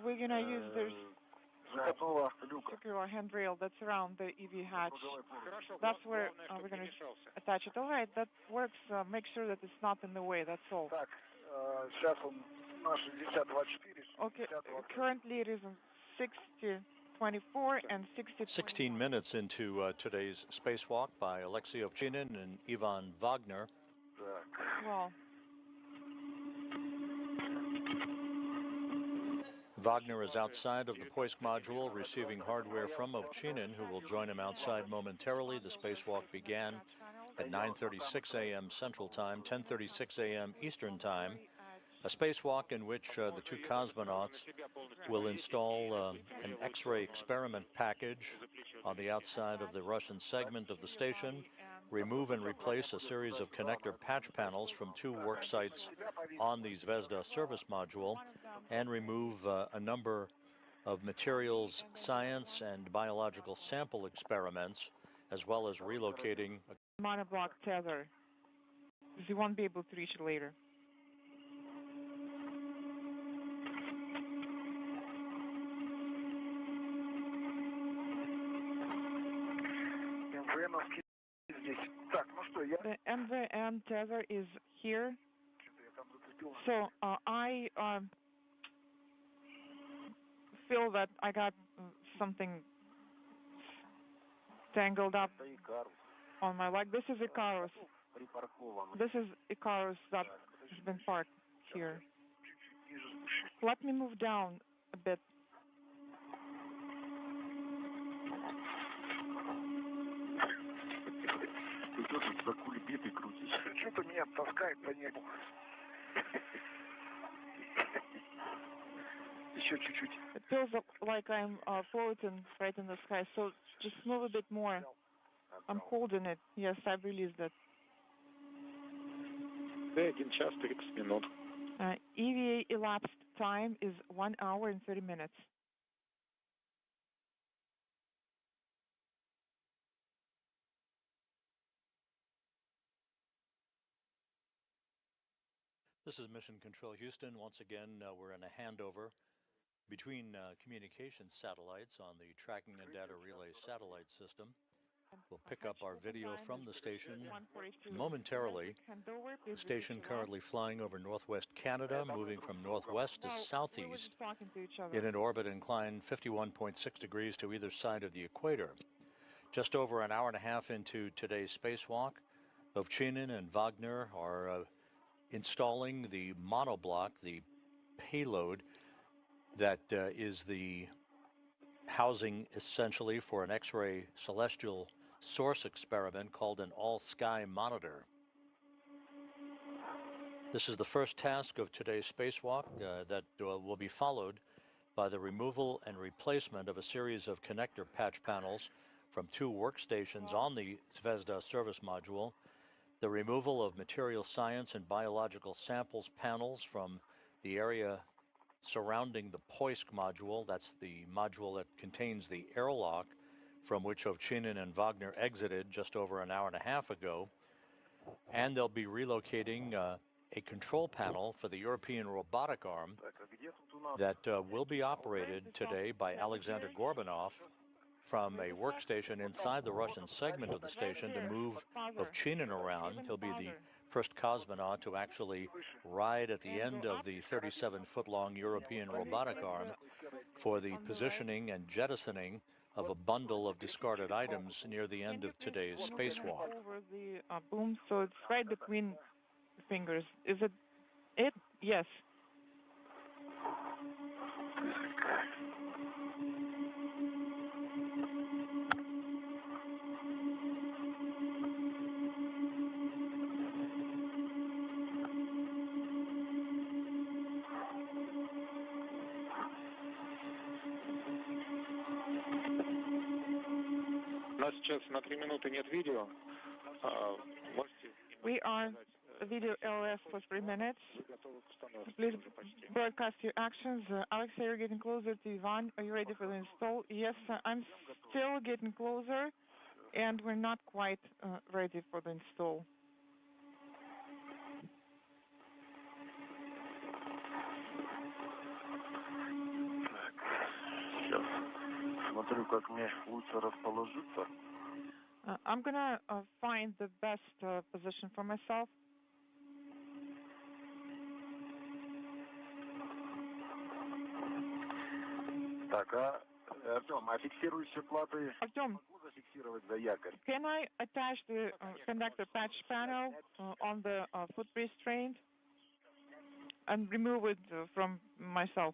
we're going to use this circular handrail that's around the EV hatch. That's where we're going to attach it. All right, that works. Make sure that it's not in the way, that's all. Okay, currently it is 60:24 and 60:21. 16 minutes into today's spacewalk by Alexei Ovchinin and Ivan Wagner. Well, Wagner is outside of the Poisk module receiving hardware from Ovchinin, who will join him outside momentarily. The spacewalk began at 9:36 a.m. Central Time, 10:36 a.m. Eastern Time. A spacewalk in which the two cosmonauts will install an X-ray experiment package on the outside of the Russian segment of the station, remove and replace a series of connector patch panels from two work sites on the Zvezda service module, and remove a number of materials science and biological sample experiments, as well as relocating a monoblock tether, because you won't be able to reach it later. The MVN tether is here. So I feel that I got something tangled up on my leg. This is Icarus. This is Icarus that has been parked here. Let me move down a bit. Что-то меня таскает по небу. Еще чуть-чуть. It feels like I'm floating right in the sky, so just move a bit more. I'm holding it. Yes, I released it. 1 час 30 минут. EVA elapsed time is 1 hour and 30 minutes. This is Mission Control Houston. Once again, we're in a handover between communications satellites on the Tracking and Data Relay satellite system. We'll pick up our video from the station momentarily. The station currently flying over northwest Canada, moving from northwest to southeast in an orbit inclined 51.6 degrees to either side of the equator. Just over an hour and a half into today's spacewalk, Ovchinin and Wagner are installing the monoblock, the payload that is the housing essentially for an X-ray celestial source experiment called an all-sky monitor. This is the first task of today's spacewalk that will be followed by the removal and replacement of a series of connector patch panels from two workstations on the Zvezda service module, the removal of material science and biological samples panels from the area surrounding the Poisk module. That's the module that contains the airlock from which Ovchinin and Wagner exited just over an hour and a half ago. and they'll be relocating a control panel for the European robotic arm that will be operated today by Alexander Gorbanov from a workstation inside the Russian segment of the station to move Ovchinin around. He'll be the first cosmonaut to actually ride at the end of the 37-foot-long European robotic arm for the positioning and jettisoning of a bundle of discarded items near the end of today's spacewalk. Over the boom, so it's right between the fingers. Is it it? Yes. У нас сейчас на 3 минуты нет видео. Можете... We are video LS for 3 minutes. Please broadcast your actions. Alexei, you're getting closer to Ivan. Are you ready for the install? Yes, I'm still getting closer, and we're not quite ready for the install. Смотрю, как мне лучше расположиться. I'm gonna find the best position for myself. Так, Артем, а фиксирующие платы Артем, могу зафиксировать за якорь? can I attach the conductor patch panel on the foot restraint and remove it from myself?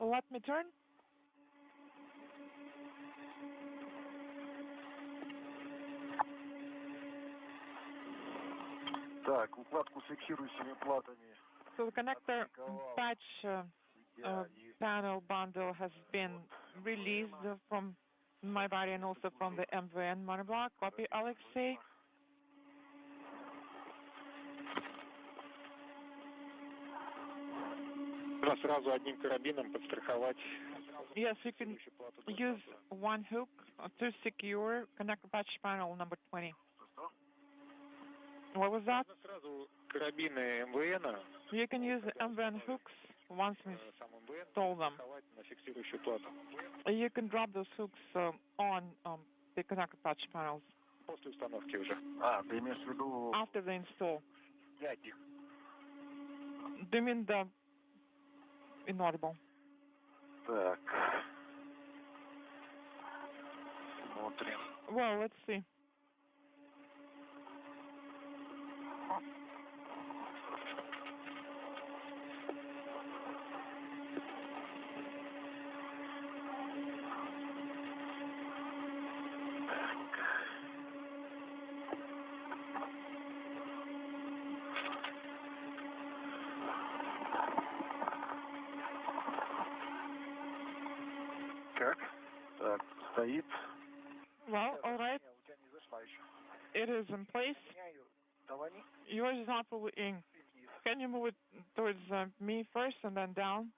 Let me turn. Так, укладку с фиксирующими платами. So the connector patch panel bundle has been released from my body and also from the MVN monoblock. Copy, Alexei. Сразу одним карабином подстраховать. Yes, you can use one hook to secure connector patch panel number 20. What was that? Сразу карабины МВН. You can use the MVN hooks once we install them. На фиксирующую плату. You can drop those hooks on the connector patch panels. После установки уже. Ты имеешь в виду... After the install. Пятик. Do you mean the inaudible? Так. Смотрим. Well, let's see. Как? Так, стоит. Well, all right. У тебя не зашла еще. It is in place. Давай. Yours is not fully in. Can you move it towards me first and then down?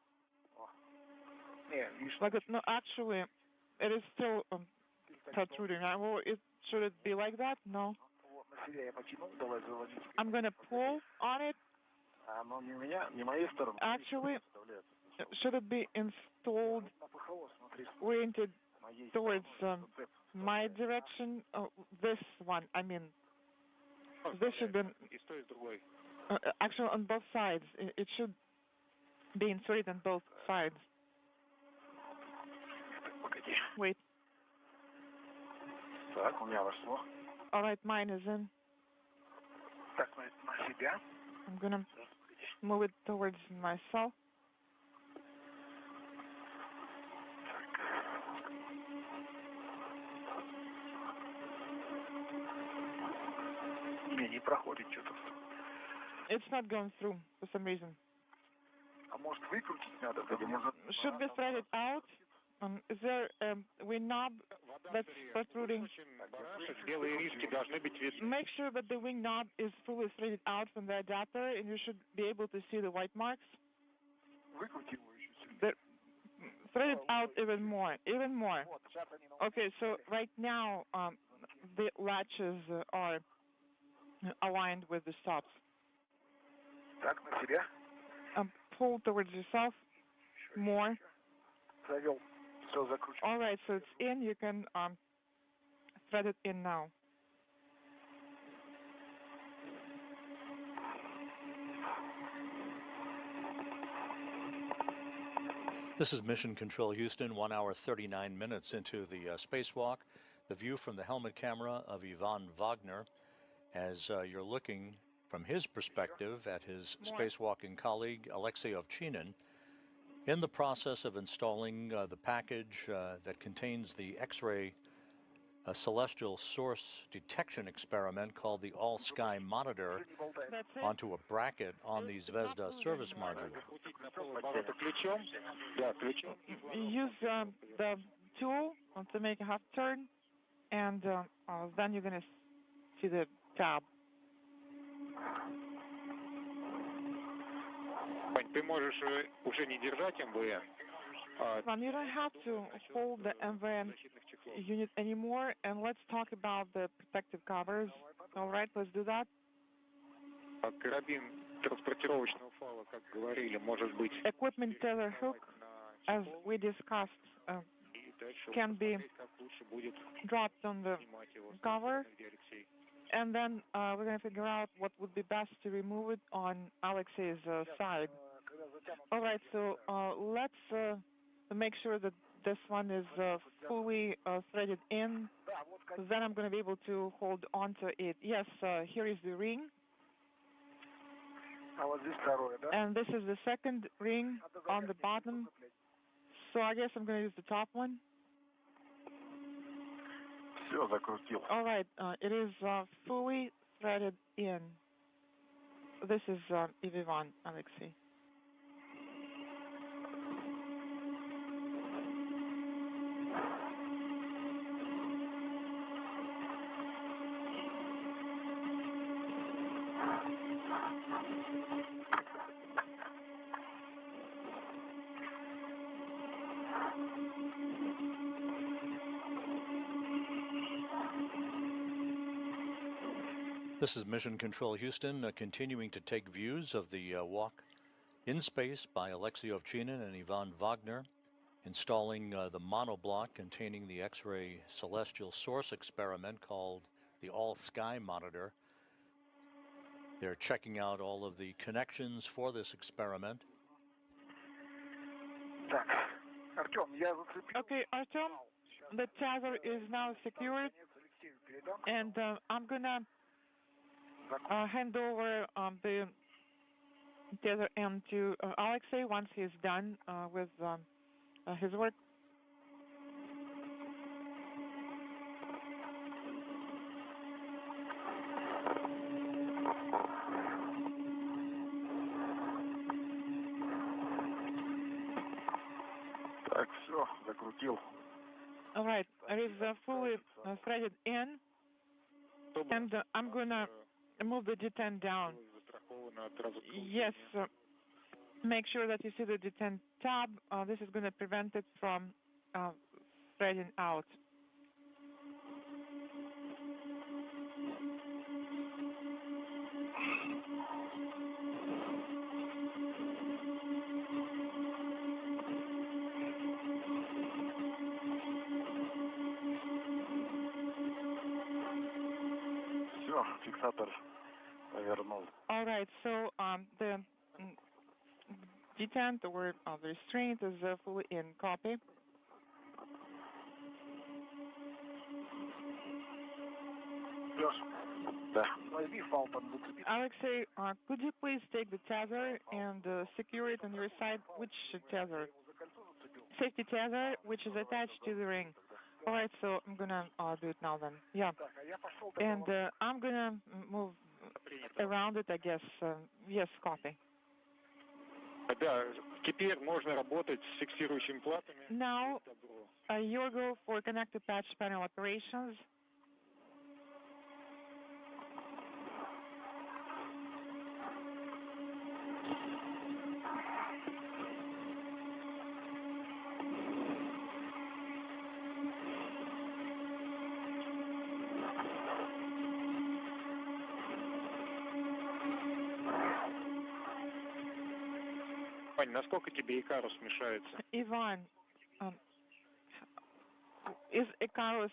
Не, видишь. Like it, no, actually, it is still protruding. Should it be like that? No. Вот, на себя я потянул, давай заводить. I'm gonna pull on it. Оно не меня, не моей стороны. Actually, should it be installed Напыхало, смотри, oriented моей towards стороны. my direction. This one, I mean, this should be actually on both sides. It should be inserted on both sides. Wait. Так, у меня вошло. All right, mine is in. Так, на себя. I'm gonna move it towards myself. Не проходит что-то. It's not going through for some reason. А может выкрутить надо? Может... Should be threaded out. Is there a wing knob that's protruding? Make sure that the wing knob is fully threaded out from the adapter, and you should be able to see the white marks. Thread it out even more, even more. Okay, so right now the latches are aligned with the stops. Так, на себя. Pull towards yourself more. Завел. Все закручено. All right, so it's in. You can thread it in now. This is Mission Control Houston, 1 hour 39 minutes into the spacewalk. The view from the helmet camera of Ivan Wagner as you're looking from his perspective at his spacewalking colleague, Alexei Ovchinin, in the process of installing the package that contains the X-ray celestial source detection experiment called the All-Sky Monitor onto a bracket on the Zvezda service module. Use the tool to make a half turn, and then you're going to see the tab. Ты можешь уже не держать МВН. You don't have to hold the MVN unit anymore, and let's talk about the protective covers. All right, let's do that. Карабин транспортировочного фала, как говорили, может быть... Equipment tether hook, as we discussed, can be dropped on the cover, and then we're going to figure out what would be best to remove it on Alexei's side. All right, so let's make sure that this one is fully threaded in. Then I'm going to be able to hold on to it. Yes, here is the ring. And this is the second ring on the bottom. So I guess I'm going to use the top one. All right, it is fully threaded in. This is Ivan, Alexei. This is Mission Control Houston, continuing to take views of the walk in space by Alexei Ovchinin and Ivan Wagner, installing the monoblock containing the X-ray celestial source experiment called the All-Sky Monitor. They're checking out all of the connections for this experiment. Okay, Artem, the tether is now secured, and I'm going to hand over the tether end to Alexei once he's done with his work. Так, все, закрутил. All right, it is fully threaded in, and I'm going to move the detent down. Yes, make sure that you see the detent tab. This is going to prevent it from threading out. Все, фиксатор повернул. All right, so the detent or the restraint is fully in. Copy. Да. Alexei, could you please take the tether and secure it on your side? Which tether? Safety tether, which is attached to the ring. All right, so I'm gonna do it now then. Yeah. And I'm gonna move around it, I guess. Yes, copy. Да, теперь можно работать с фиксирующими платами. Now, you'll go for connected patch panel operations. Вань, насколько тебе Икарус мешается? Ivan, is Icarus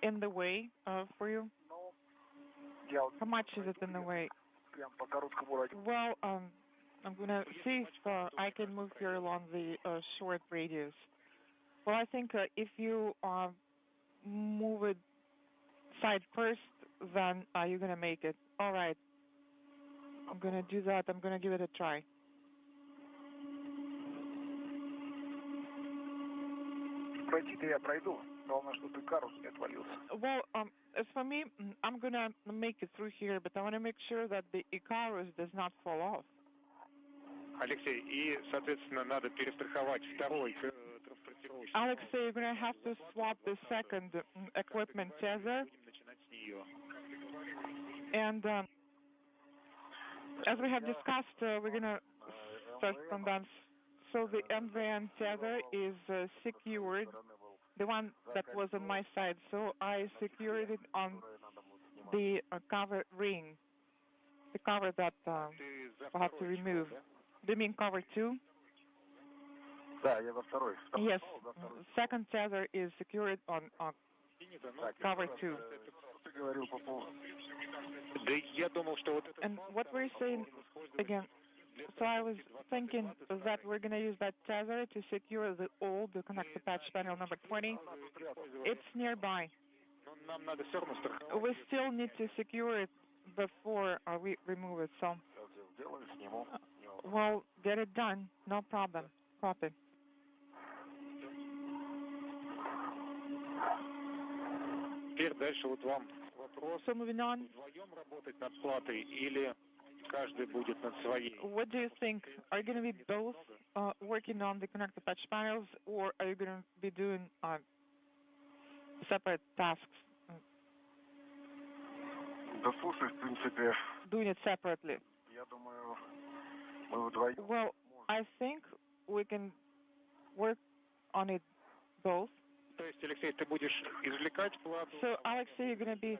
in the way for you? How much is it in the way? Well, I'm going to see if I can move here along the short radius. Well, I think if you move it side first, then you're going to make it. All right. I'm going to do that. I'm going to give it a try. Пройти-то я пройду. Главное, чтобы Икарус не отвалился. Well, as for me, I'm going to make it through here, but I want to make sure that the Icarus does not fall off. Алексей, и, соответственно, надо перестраховать второй транспортировочный. Alexei, you're going to have to swap the second equipment tether. Будем начинать с нее. And as we have discussed, we're going to start from that. So the MVN tether is secured, the one that was on my side. So I secured it on the cover ring, the cover that we'll have to remove. Do you mean cover 2? Да, я во второй. Yes, second tether is secured on cover 2. Ты говорил по поводу. Да я думал, что вот это... And what we're saying, again, so I was thinking that we're going to use that tether to secure the old connector patch panel number 20. It's nearby. Нам надо все равно страховать. We still need to secure it before we remove it, so... Сделаю, сниму. Well, get it done. No problem. Copy. Теперь дальше вот вам вопрос. So moving on, Вдвоем работать над платой или каждый будет над своей? what do you think? Are you going to be both working on the connector patch panels, or are you going to be doing separate tasks? Да слушай, в принципе, Doing it separately? я думаю, мы вдвоем. Well, I think we can work on it both. То есть, Алексей, ты будешь извлекать плату? So, Alexei, you're going to be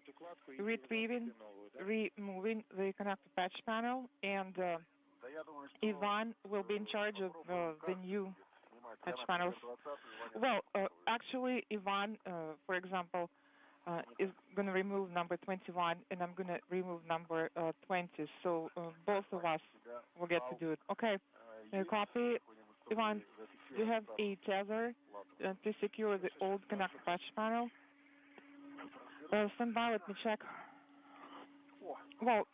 retrieving, removing the connector patch panel, and Ivan will be in charge of the new patch panels. Well, actually, Ivan, for example, is going to remove number 21, and I'm going to remove number 20. So both of us will get to do it. Okay. Copy. Ivan, do you have a tether to secure the old connector patch panel? Stand by, let me check. Well,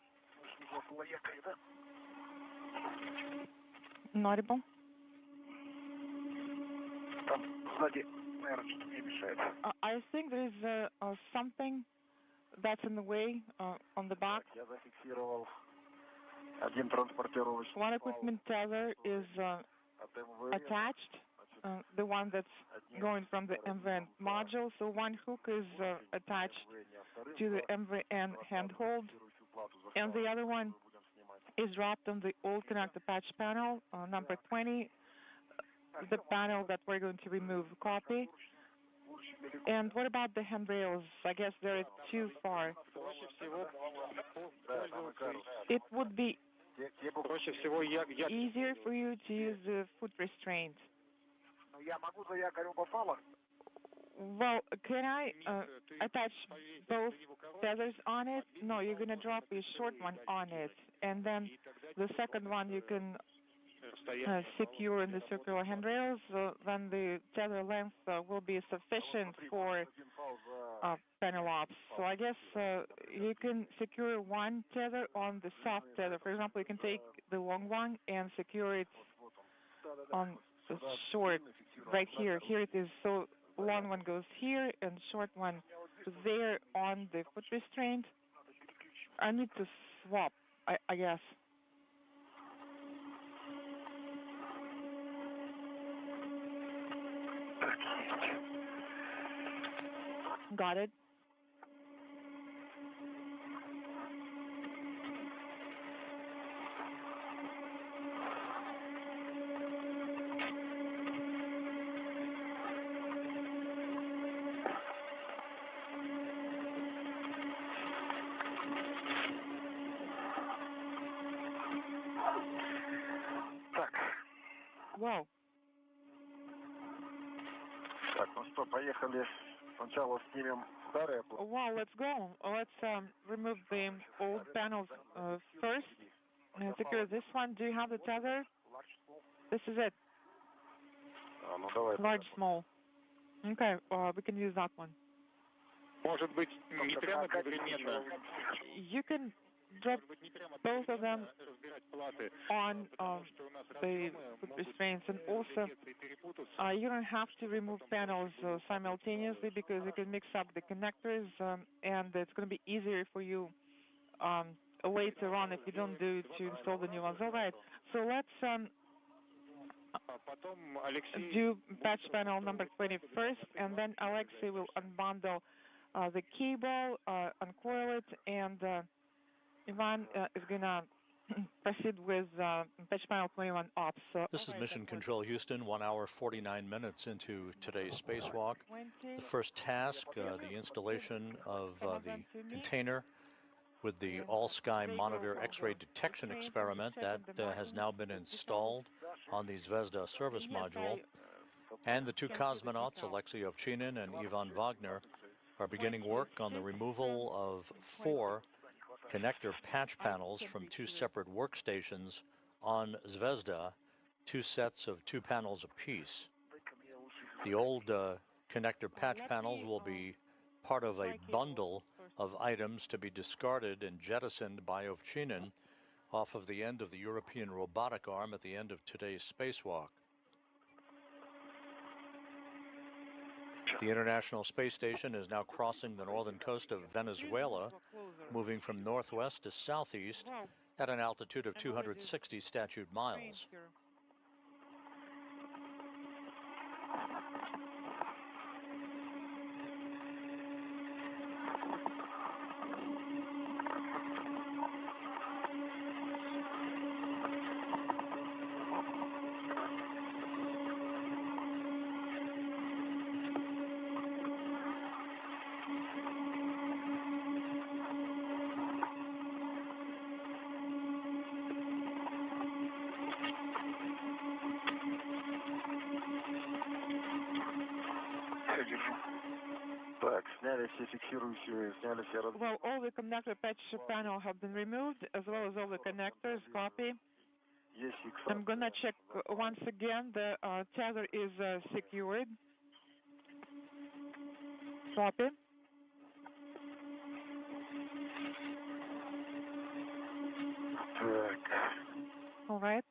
audible. I think there is something that's in the way on the back. One equipment tether is attached, the one that's going from the MVN module. So one hook is attached to the MVN handhold, and the other one is wrapped on the old connector patch panel, number 20, the panel that we're going to remove. Copy. And what about the handrails? I guess they're too far. It would be easier for you to use the foot restraint. Well, can I attach both tethers on it? No, you're going to drop a short one on it, and then the second one you can secure in the circular handrails. Then the tether length will be sufficient for panel ops. So I guess you can secure one tether on the soft tether. For example, you can take the long one and secure it on the short right here. Here it is. So long one goes here and short one there on the foot restraint. I need to swap, I guess. Got it. Wow. Так, ну что, поехали. Сначала снимем старые. Wow, let's go. Let's remove the old panels first. Secure this one. Do you have the tether? This is it. Ну, давай. Large, small. Okay, we can use that one. Может быть, не прямо одновременно. You can drop both of them on the foot restraints, and also you don't have to remove panels simultaneously because you can mix up the connectors, and it's going to be easier for you later on if you don't do to install the new ones. All right, so let's do patch panel number 20 first, and then Alexei will unbundle the cable, uncoil it, and Ivan is going to proceed with patch panel 21 ops. This is Mission Control Houston, 1 hour, 49 minutes into today's spacewalk. The first task, the installation of the container with the all-sky monitor X-ray detection experiment that has now been installed on the Zvezda service module. And the two cosmonauts, Alexei Ovchinin and Ivan Wagner, are beginning work on the removal of 4 connector patch panels from 2 separate workstations on Zvezda, 2 sets of 2 panels apiece. The old connector patch panels will be part of a bundle of items to be discarded and jettisoned by Ovchinin off of the end of the European robotic arm at the end of today's spacewalk. The International Space Station is now crossing the northern coast of Venezuela, moving from northwest to southeast at an altitude of 260 statute miles. Well, all the connector patch panel have been removed, as well as all the connectors. Copy. I'm going to check once again. The tether is secured. Copy. All right.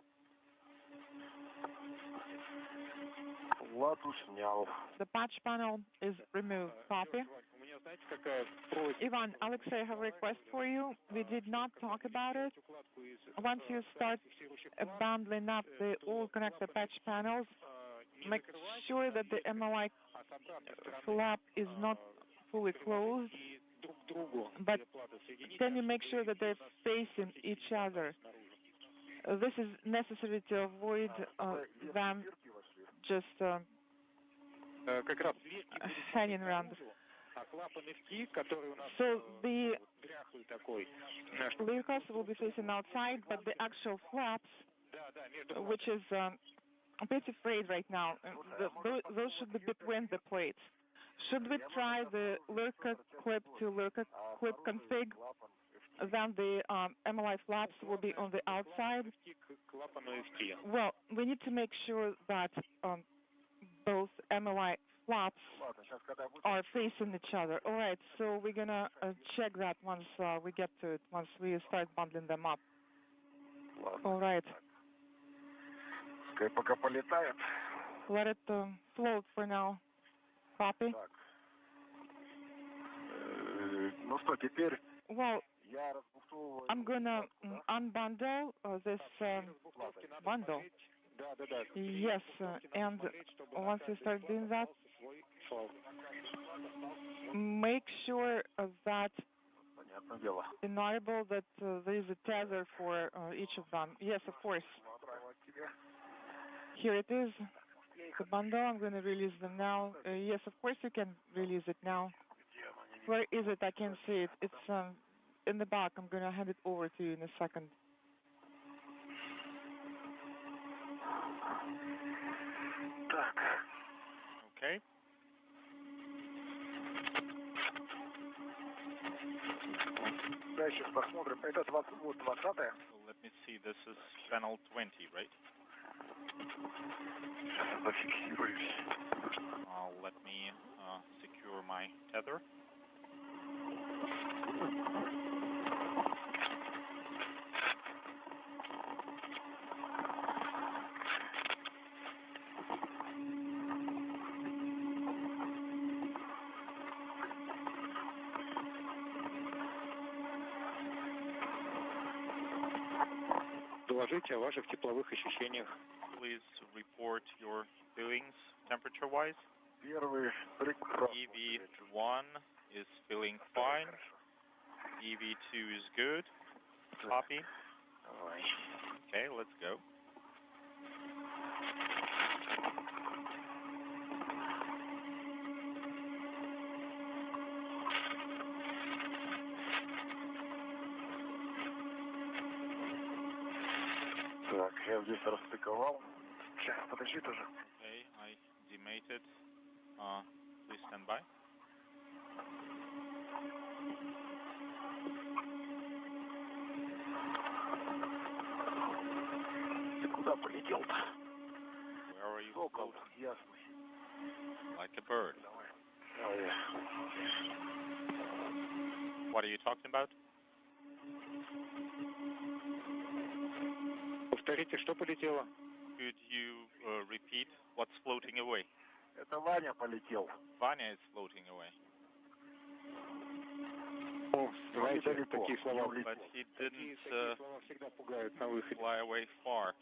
The patch panel is removed. Copy. Ivan, Alexei, I have a request for you. We did not talk about it. Once you start bundling up the old connector patch panels, make sure that the MLI flap is not fully closed, but can you make sure that they're facing each other? This is necessary to avoid them just hanging around. So the vehicles will be facing outside, but the actual flaps, which is pretty frayed right now, those should be between the plates. Should we try the Lurka clip to Lurka clip config? Then the MLI flaps will be on the outside. Well, we need to make sure that both MLI flaps are facing each other. All right, so we're gonna check that once we get to it, once we start bundling them up. All right. Пока полетает. Let it float for now. Copy. Ну что, теперь Well, я разбуксовываю. I'm gonna unbundle this bundle. Yes, and once you start doing that, make sure that Понятное дело. enable that there is a tether for each of them. Yes, of course. Here it is, the bundle. I'm going to release them now. Yes, of course you can release it now. Where is it? I can't see it. It's in the back. I'm going to hand it over to you in a second. Так. Okay. Да, сейчас посмотрим. Это вот 20-е. So let me see. This is panel 20, right? Сейчас зафиксируюсь. Let me secure my tether. Доложите о ваших тепловых ощущениях. Please report your feelings temperature-wise. Первый прекрасно. EV1 is feeling fine. EV2 is good. Copy. Давай. Okay, let's go. Так, я здесь расстыковал. Сейчас, подожди тоже. Okay, I demated. Please stand by. Ты куда полетел-то? Where are you Сокол, floating? ясный. Like a bird. Давай. What are you talking about? Повторите, что полетело? Could you repeat what's floating away? Это Ваня полетел. Vanya is floating away. О, знаете, недалеко. такие слова, But he такие didn't слова всегда пугают на выходе. fly away far.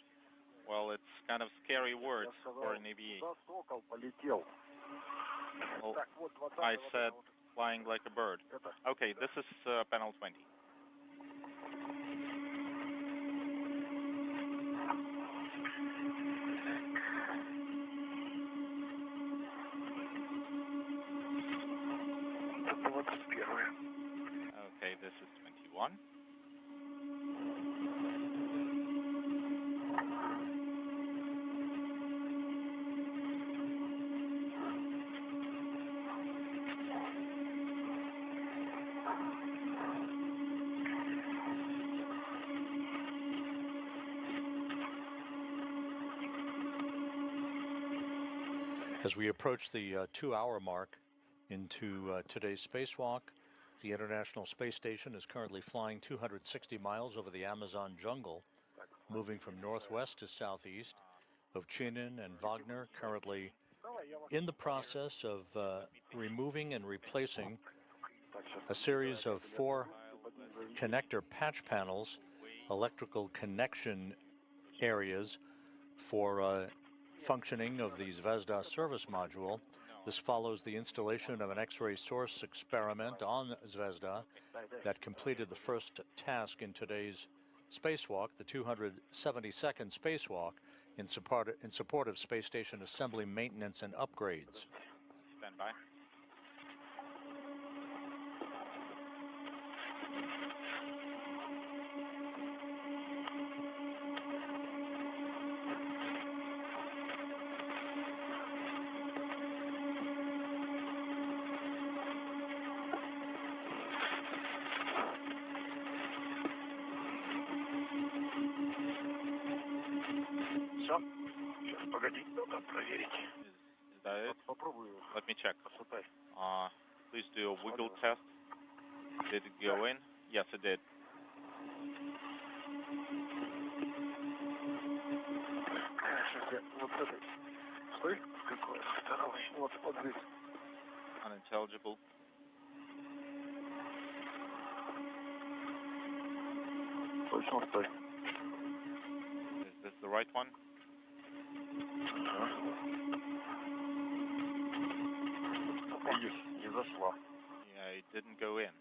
Well, it's kind of scary words Я сказал, for an EVA. куда сокол полетел. Well, Так, вот 20-е. I вот said это вот. flying like a bird. Это. Okay, this is panel 20. Это 21-е. Okay, this is 21. As we approach the 2-hour mark into today's spacewalk, the International Space Station is currently flying 260 miles over the Amazon jungle, moving from northwest to southeast. Ovchinin and Wagner currently in the process of removing and replacing a series of 4 connector patch panels, electrical connection areas for functioning of the Zvezda service module. This follows the installation of an X-ray source experiment on Zvezda that completed the first task in today's spacewalk, the 272nd spacewalk, in support of space station assembly, maintenance, and upgrades. Stand by. Все? Сейчас, погоди, надо проверить. Is that it? Попробую. Let me check. Посыпай. Please do a wiggle test. Did it go in? Yes, it did. Сейчас я вот с этой. Стой. Какой? Второй. Вот здесь. Unintelligible. Точно стой. Is this the right one? Видишь, не зашла. Yeah, it didn't go in.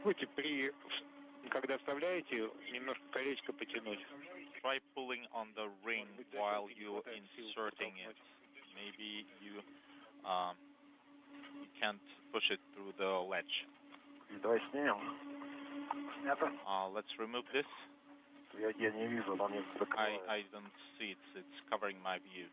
Будете когда вставляете, немножко колечко потянуть. Try pulling on the ring while you're inserting it. Maybe you can't push it through the ledge. Давай снимем. Это? Let's remove this. Я не вижу, там нет закрывает. I don't see it. It's covering my view.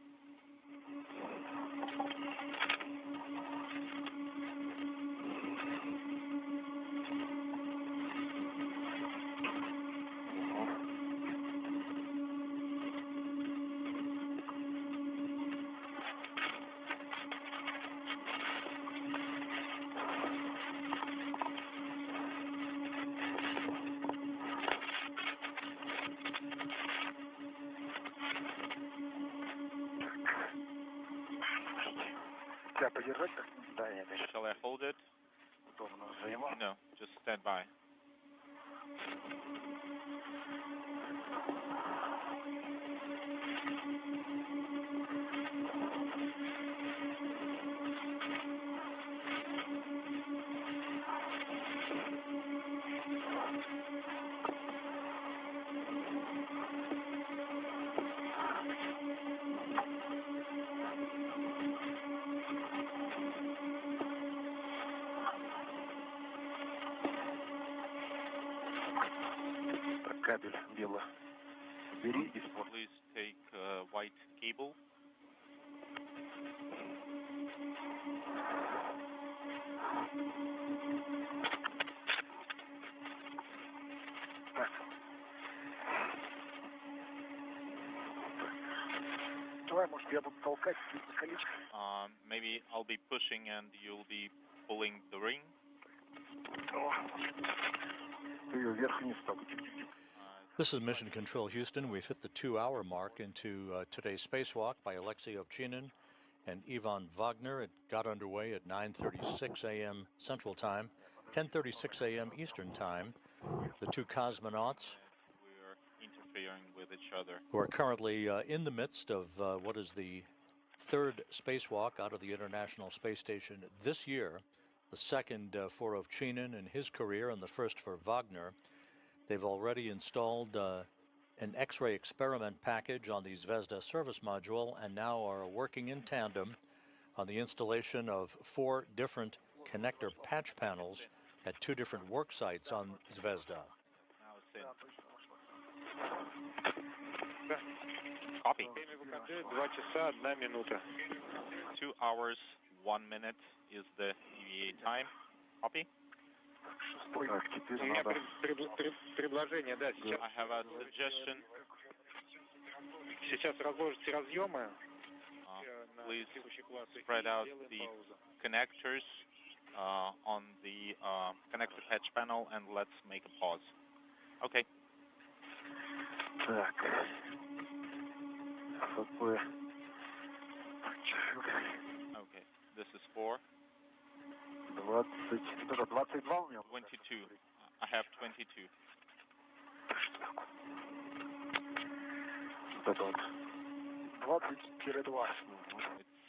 Тебя подержать? Да, нет. Shall I hold it? Удобно взаимо. No, just stand by. Кабель белый. Бери и смотри. Please take white cable. Так. Давай, может, я буду толкать колечко. Maybe I'll be pushing and you'll be pulling the ring. Ты ее вверх и вниз так. This is Mission Control Houston. We've hit the 2-hour mark into today's spacewalk by Alexei Ovchinin and Ivan Wagner. It got underway at 9:36 a.m. Central Time, 10:36 a.m. Eastern Time. The two cosmonauts We are interfering with each other. who are currently in the midst of what is the third spacewalk out of the International Space Station this year, the second for Ovchinin in his career and the first for Wagner. They've already installed an X-ray experiment package on the Zvezda service module and now are working in tandem on the installation of 4 different connector patch panels at 2 different work sites on Zvezda. Now it's in. Copy. Время выхода 2 часа 1 минута. 2 hours, 1 minute is the EVA time. Copy. Так, теперь У меня надо... предложение, да, сейчас. I have a suggestion. Сейчас разложите разъемы. Please spread out the connectors on the connector patch panel and let's make a pause. Okay. Так. Какое? Okay. This is for 22 у меня? 22. I have 22. Вот это вот. 20-2.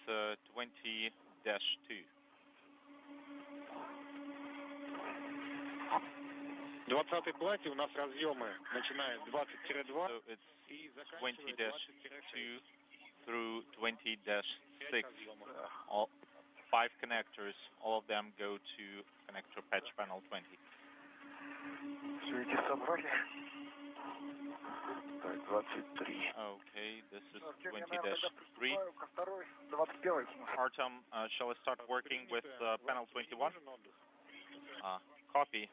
It's 20-2. 20-й плате у нас разъемы, начиная с 20-2 So it's и заканчивая 20-2 through 20-6. All 5 connectors, all of them go to connector patch panel 20. Все эти собрали. Так, 23. Okay, this is 20-3. Ко второй, 21. Artem, shall I start working with panel 21? Copy.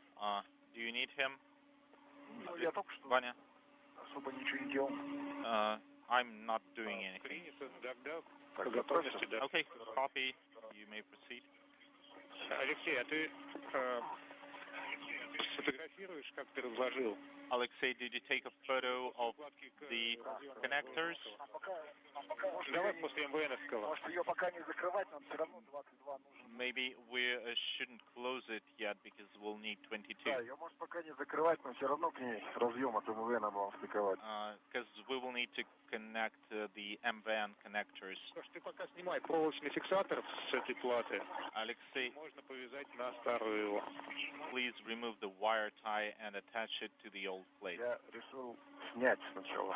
Do you need him? Я только что Vanya? особо ничего не делал. I'm not doing anything. Принято, да, Так, по готовности, да. Okay, copy. You may proceed. Алексей, а ты сфотографируешь, как ты разложил? Alexei, did you take a photo of the connectors? Давай после МВНовского. Может, ее пока не закрывать, нам все равно 22 нужен. Maybe we shouldn't close it yet because we'll need 22. Да, ее может пока не закрывать, но все равно к ней разъем от МВН будем стыковать. Because we will need to connect the MVN connectors. Слушай, ты пока снимай проволочный фиксатор с этой платы. Alexei, Можно повязать на старую его. please remove the wire tie and attach it to the old plate. Я решил снять сначала.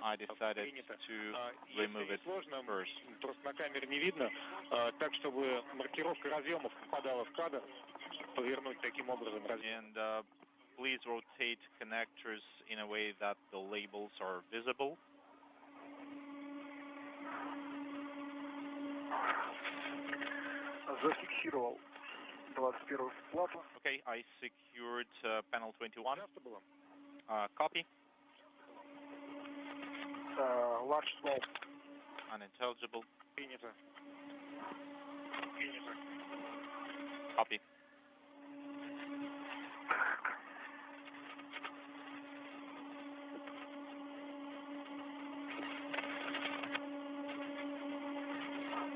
I decided to remove it Сложно, first. просто на камере не видно, так, чтобы маркировка разъемов попадала в кадр, повернуть таким образом разъем. And please rotate connectors in a way that the labels are visible. Зафиксировал 21-ю плату. Okay, I secured panel 21. Copy. Large small. Unintelligible. Принято. Copy.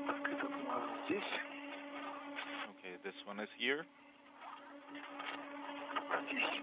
Так, этот у нас здесь. Okay, this one is here. Здесь.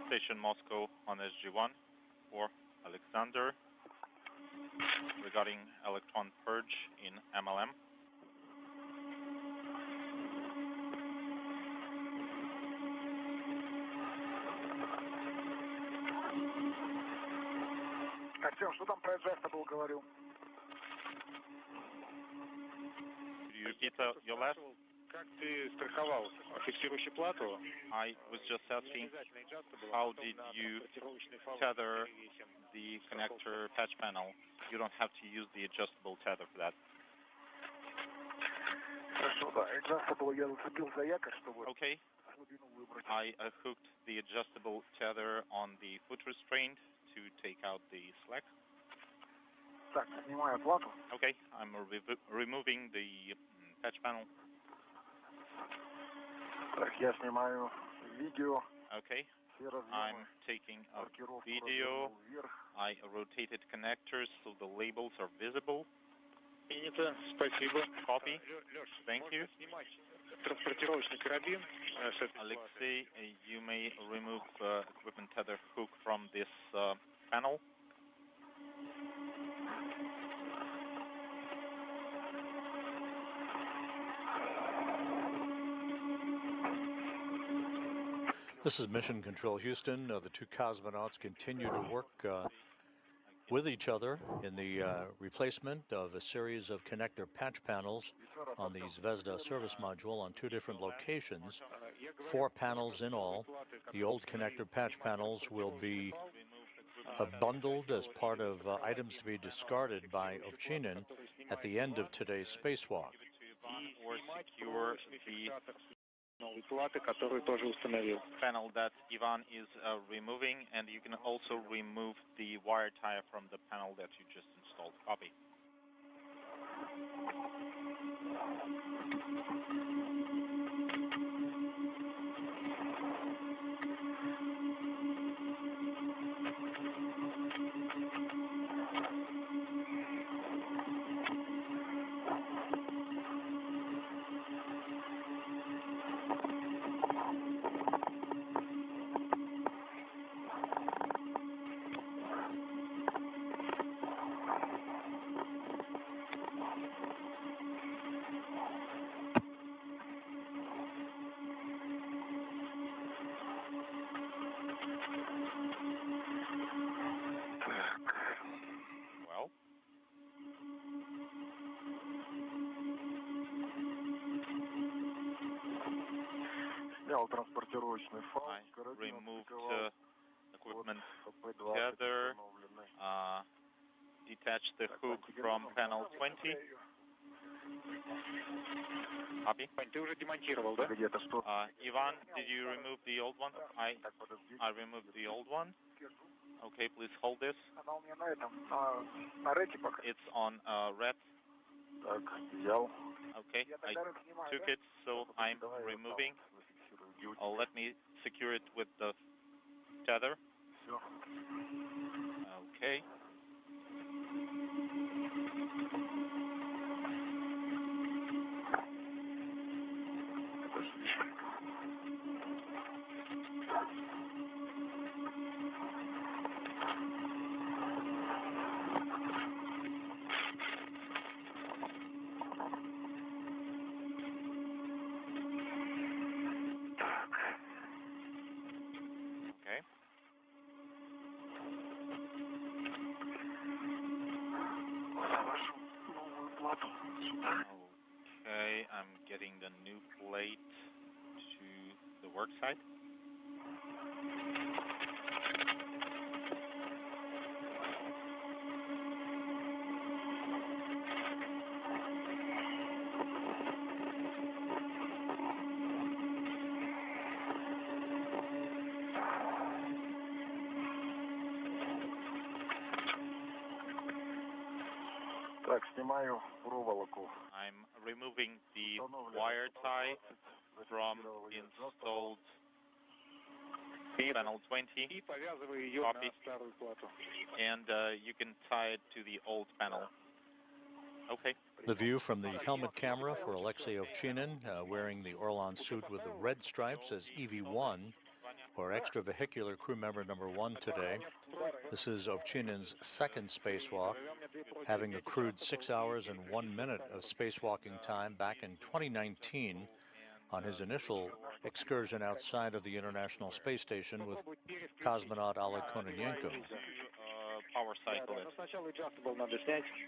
Station Moscow on SG1 for Alexander regarding electron purge in MLM. Артем, что там про adjustable говорил? Could you repeat your last? Как ты страховал фиксирующую плату? I was just asking, how did you tether the connector patch panel? You don't have to use the adjustable tether for that. Хорошо, да. Adjustable я зацепил за якорь, чтобы Okay, глубину выбрать. I hooked the adjustable tether on the foot restraint to take out the slack. Так, снимаю плату. Okay, I'm removing the patch panel. Так, я снимаю видео. Okay, Все разъемы. I'm taking a Маркировку video. развернул вверх. I rotated connectors so the labels are visible. Принято, спасибо. Copy. Леш, Thank можно you. снимать транспортировочный карабин с этой платы. Alexei, you may remove equipment tether hook from this panel. This is Mission Control Houston. The two cosmonauts continue to work with each other in the replacement of a series of connector patch panels on the Zvezda service module on two different locations. 4 panels in all. The old connector patch panels will be bundled as part of items to be discarded by Ovchinin at the end of today's spacewalk. Or secure the Новые платы, которые тоже установил. panel that Ivan is removing, and you can also remove the wire tie from the panel that you just installed. Copy. removed equipment tether, detached the hook from panel 20. Copy. Ты уже демонтировал, да? Ivan, did you remove the old one? I removed the old one. Okay, please hold this. It's on red. Okay, I took it, so I'm removing. Let me secure it with the tether. Okay. Okay, I'm getting the new plate to the work site. I'm removing the wire tie from installed panel 20. Copy. And you can tie it to the old panel. Okay. The view from the helmet camera for Alexei Ovchinin, wearing the Orlan suit with the red stripes as EV1, or extravehicular crew member number 1 today. This is Ovchinin's second spacewalk, having accrued 6 hours and 1 minute of spacewalking time back in 2019 on his initial excursion outside of the International Space Station with cosmonaut Oleg Kononenko. Power cycle it.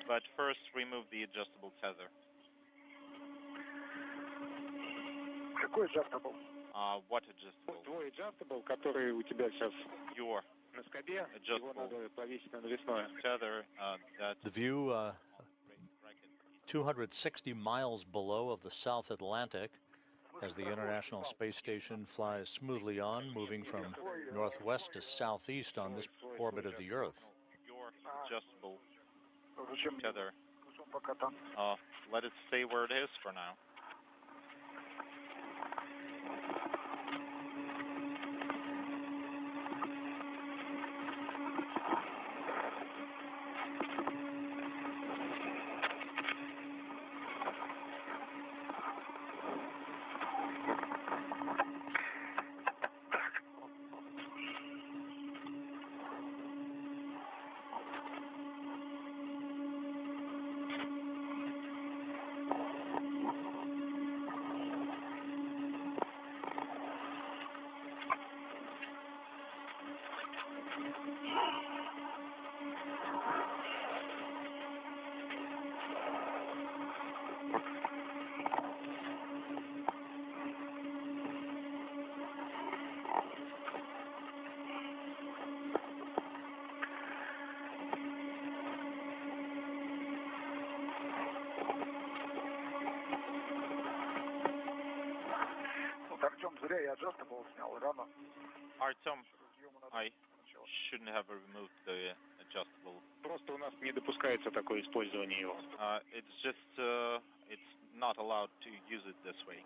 But first remove the adjustable tether. What adjustable? Твой adjustable, который у тебя сейчас Your на скобе, его надо повесить на навесное. Tether, the view 260 miles below of the South Atlantic as the International Space Station flies smoothly on, moving from northwest to southeast on this orbit of the Earth. Your adjustable tether. Let it stay where it is for now. Artem, I shouldn't have removed the adjustable. Просто у нас не допускается такое использование его. It's just, it's not allowed to use it this way.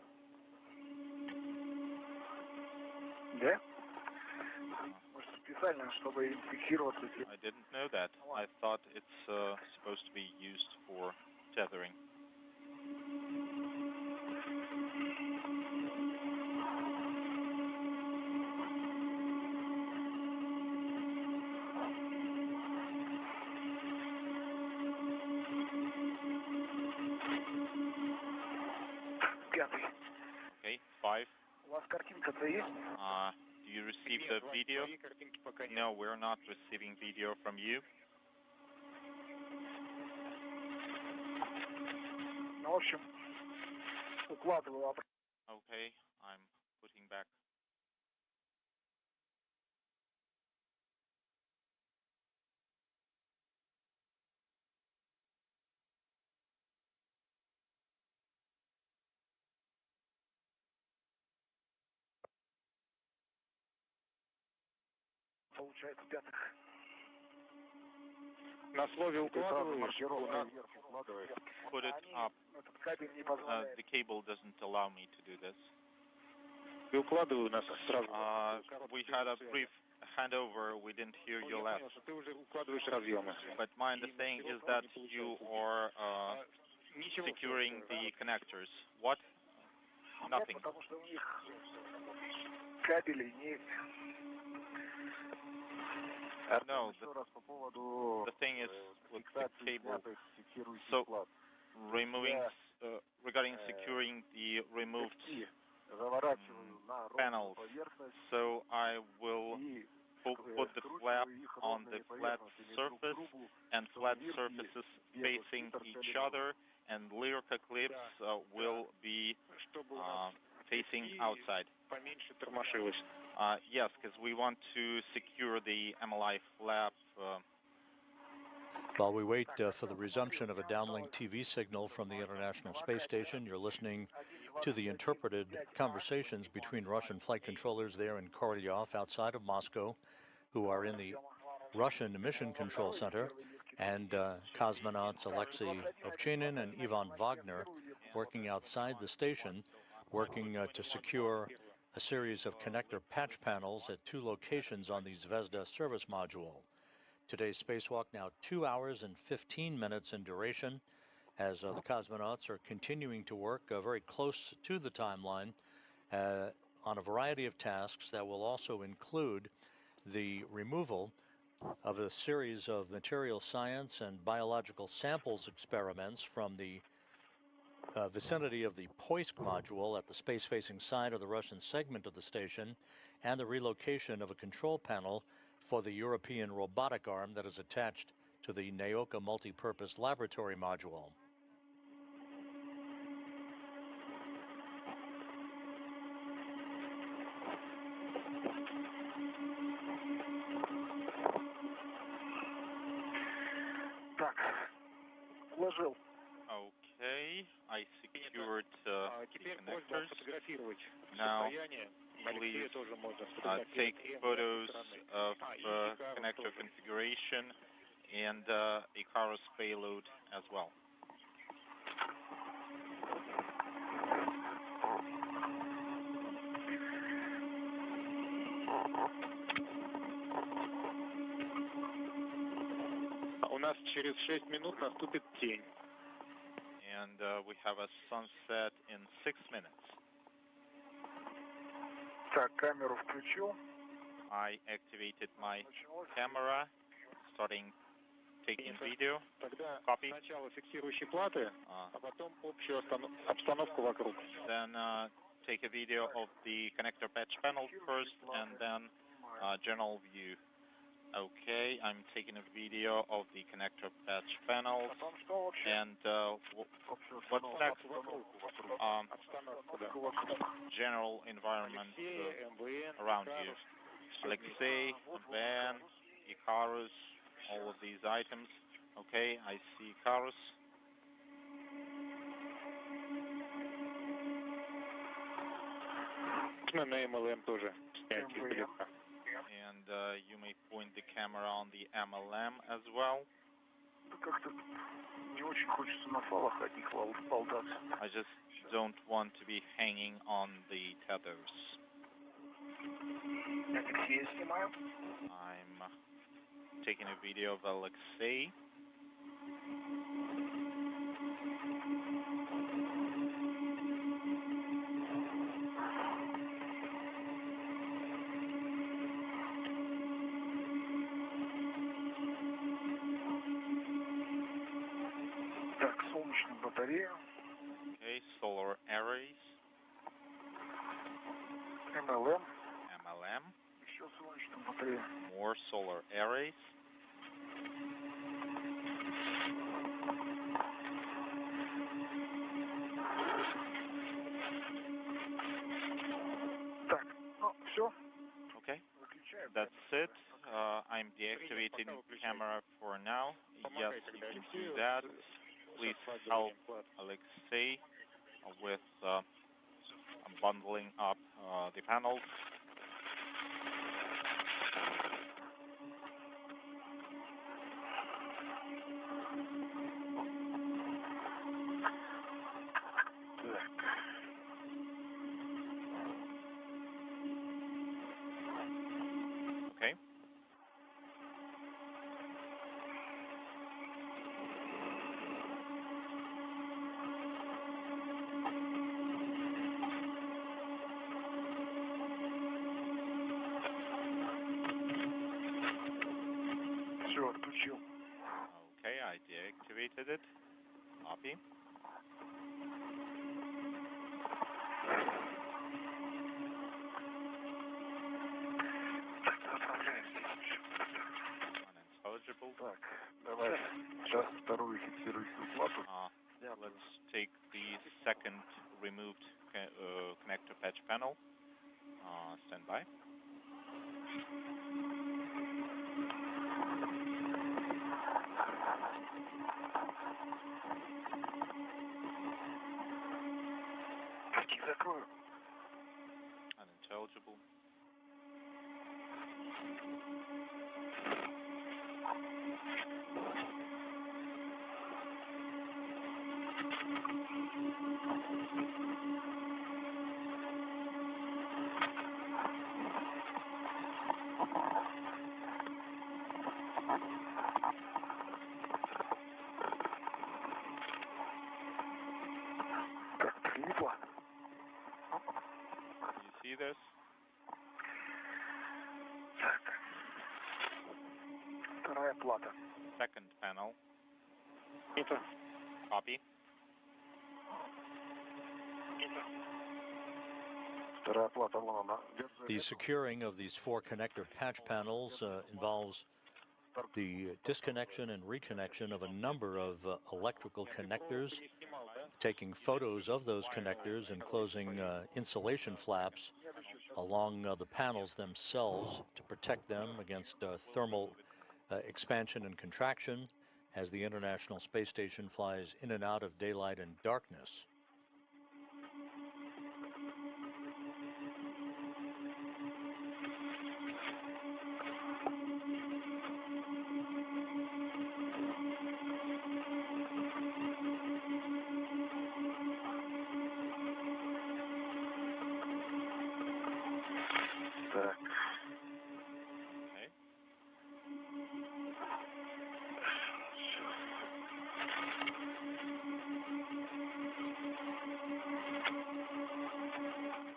Да? I didn't know that. I thought it's supposed to be used for tethering. Okay, 5. Do you receive the video? No, we're not receiving video from you. Okay, I'm putting coming back. Получается, пятых. На слове укладываешь, Put it up. Этот кабель не позволяет. The cable doesn't allow me to do this. и укладываю нас сразу. We had a brief handover. We didn't hear Ну, you я last. понял, что ты уже укладываешь разъемы. But my understanding is that you are securing the connectors. What? Nothing. Нет, потому что у них кабелей нет. No, the thing is with the cable. So, removing, regarding securing the removed panels, so I will put the flap on the flat surface and flat surfaces facing each other, and Lyrica clips will be facing outside. Поменьше тормошилось. Yes, because we want to secure the MLI flap. While we wait for the resumption of a downlink TV signal from the International Space Station, you're listening to the interpreted conversations between Russian flight controllers there in Korolyov outside of Moscow, who are in the Russian Mission Control Center, and cosmonauts Alexei Ovchinin and Ivan Wagner working outside the station, working to secure a series of connector patch panels at 2 locations on the Zvezda service module. Today's spacewalk now 2 hours and 15 minutes in duration, as the cosmonauts are continuing to work very close to the timeline on a variety of tasks that will also include the removal of a series of material science and biological samples experiments from the vicinity of the Poisk module at the space-facing side of the Russian segment of the station, and the relocation of a control panel for the European robotic arm that is attached to the Naoka multi-purpose laboratory module. Так, вложил. Okay, I secured the Теперь просьба connectors. сфотографировать Now, состояние. Алексея тоже можно take сфотографировать. photos of connector configuration and Icarus payload as well. У нас через 6 минут наступит тень. And we have a sunset in 6 minutes. Так, камеру включил. I activated my camera, starting taking video. Тогда Copy. сначала фиксирующие платы, а потом общую обстановку вокруг. Then take a video of the connector patch panel first, and then general view. Okay, I'm taking a video of the connector patch panels, and what's next? General environment around you. Alexei, Van, Icarus, all of these items. Okay, I see Icarus. На MLM тоже снять издалека. And you may point the camera on the MLM as well. Как-то не очень хочется на фалах одних болтаться. I just don't want to be hanging on the tethers. Алексея снимаю. I'm taking a video of Alexei. Так, солнечная батарея. Okay, solar arrays, MLM. MLM, Еще солнечная батарея. more solar arrays. Так, that's it. I'm deactivating camera for now. Yes, you can do that. Please help Alexei with bundling up the panels. Okay. Все, отключил. Okay, I deactivated it. Copy. Unintelligible. Так, давай. Сейчас вторую фиксирующую плату. Let's take the second removed connector patch panel. Stand by. Закрою. Unintelligible. Так, прилипло. You see this? Так. Вторая плата. Second panel. Это. Copy. Вторая плата, вон она. The securing of these 4 connector patch panels involves the disconnection and reconnection of a number of electrical connectors, taking photos of those connectors and closing insulation flaps along the panels themselves to protect them against thermal expansion and contraction as the International Space Station flies in and out of daylight and darkness. Так. Okay.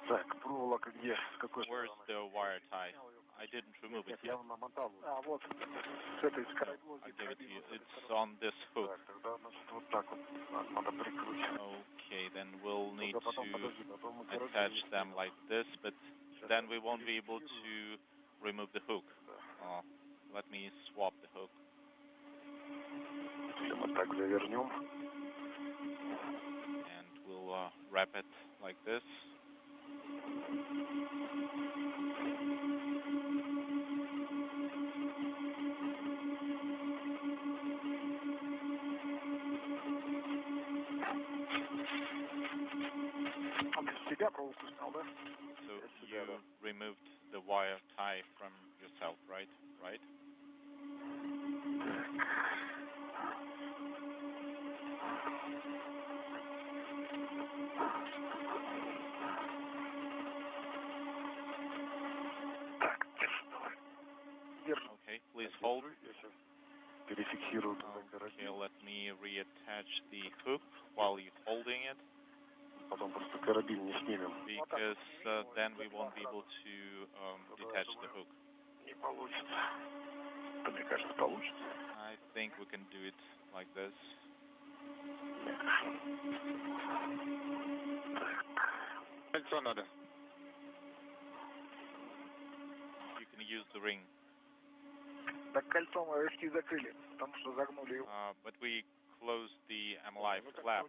Так, проволока где? С какой Where's стороны? the wire tie? I didn't remove it Я yet. намотал. А, вот. С этой стороны. I'll give it to you. It's on this hook. Так, тогда, значит, вот так вот. Надо прикручивать. Okay, then we'll need Только потом, to подожди, потом мы attach them like this, but then we won't be able to remove the hook. Let me swap the hook. Все, мы так завернем. And we'll wrap it like this. Он без тебя проволоку снял, да? So you removed the wire tie from yourself, right? Right? Так, держи, давай. Держи. Okay, please hold. Я сейчас перефиксирую туда карабин. Okay, let me reattach the hook while you're holding it, Потом просто карабин не снимем. because then we won't be able to detach the hook. Не получится. Да, мне кажется, получится. I think we can do it like this. Кольцо надо. You can use the ring, Так кольцом мы рывки закрыли, потому что загнули его. but we closed the MLI flap,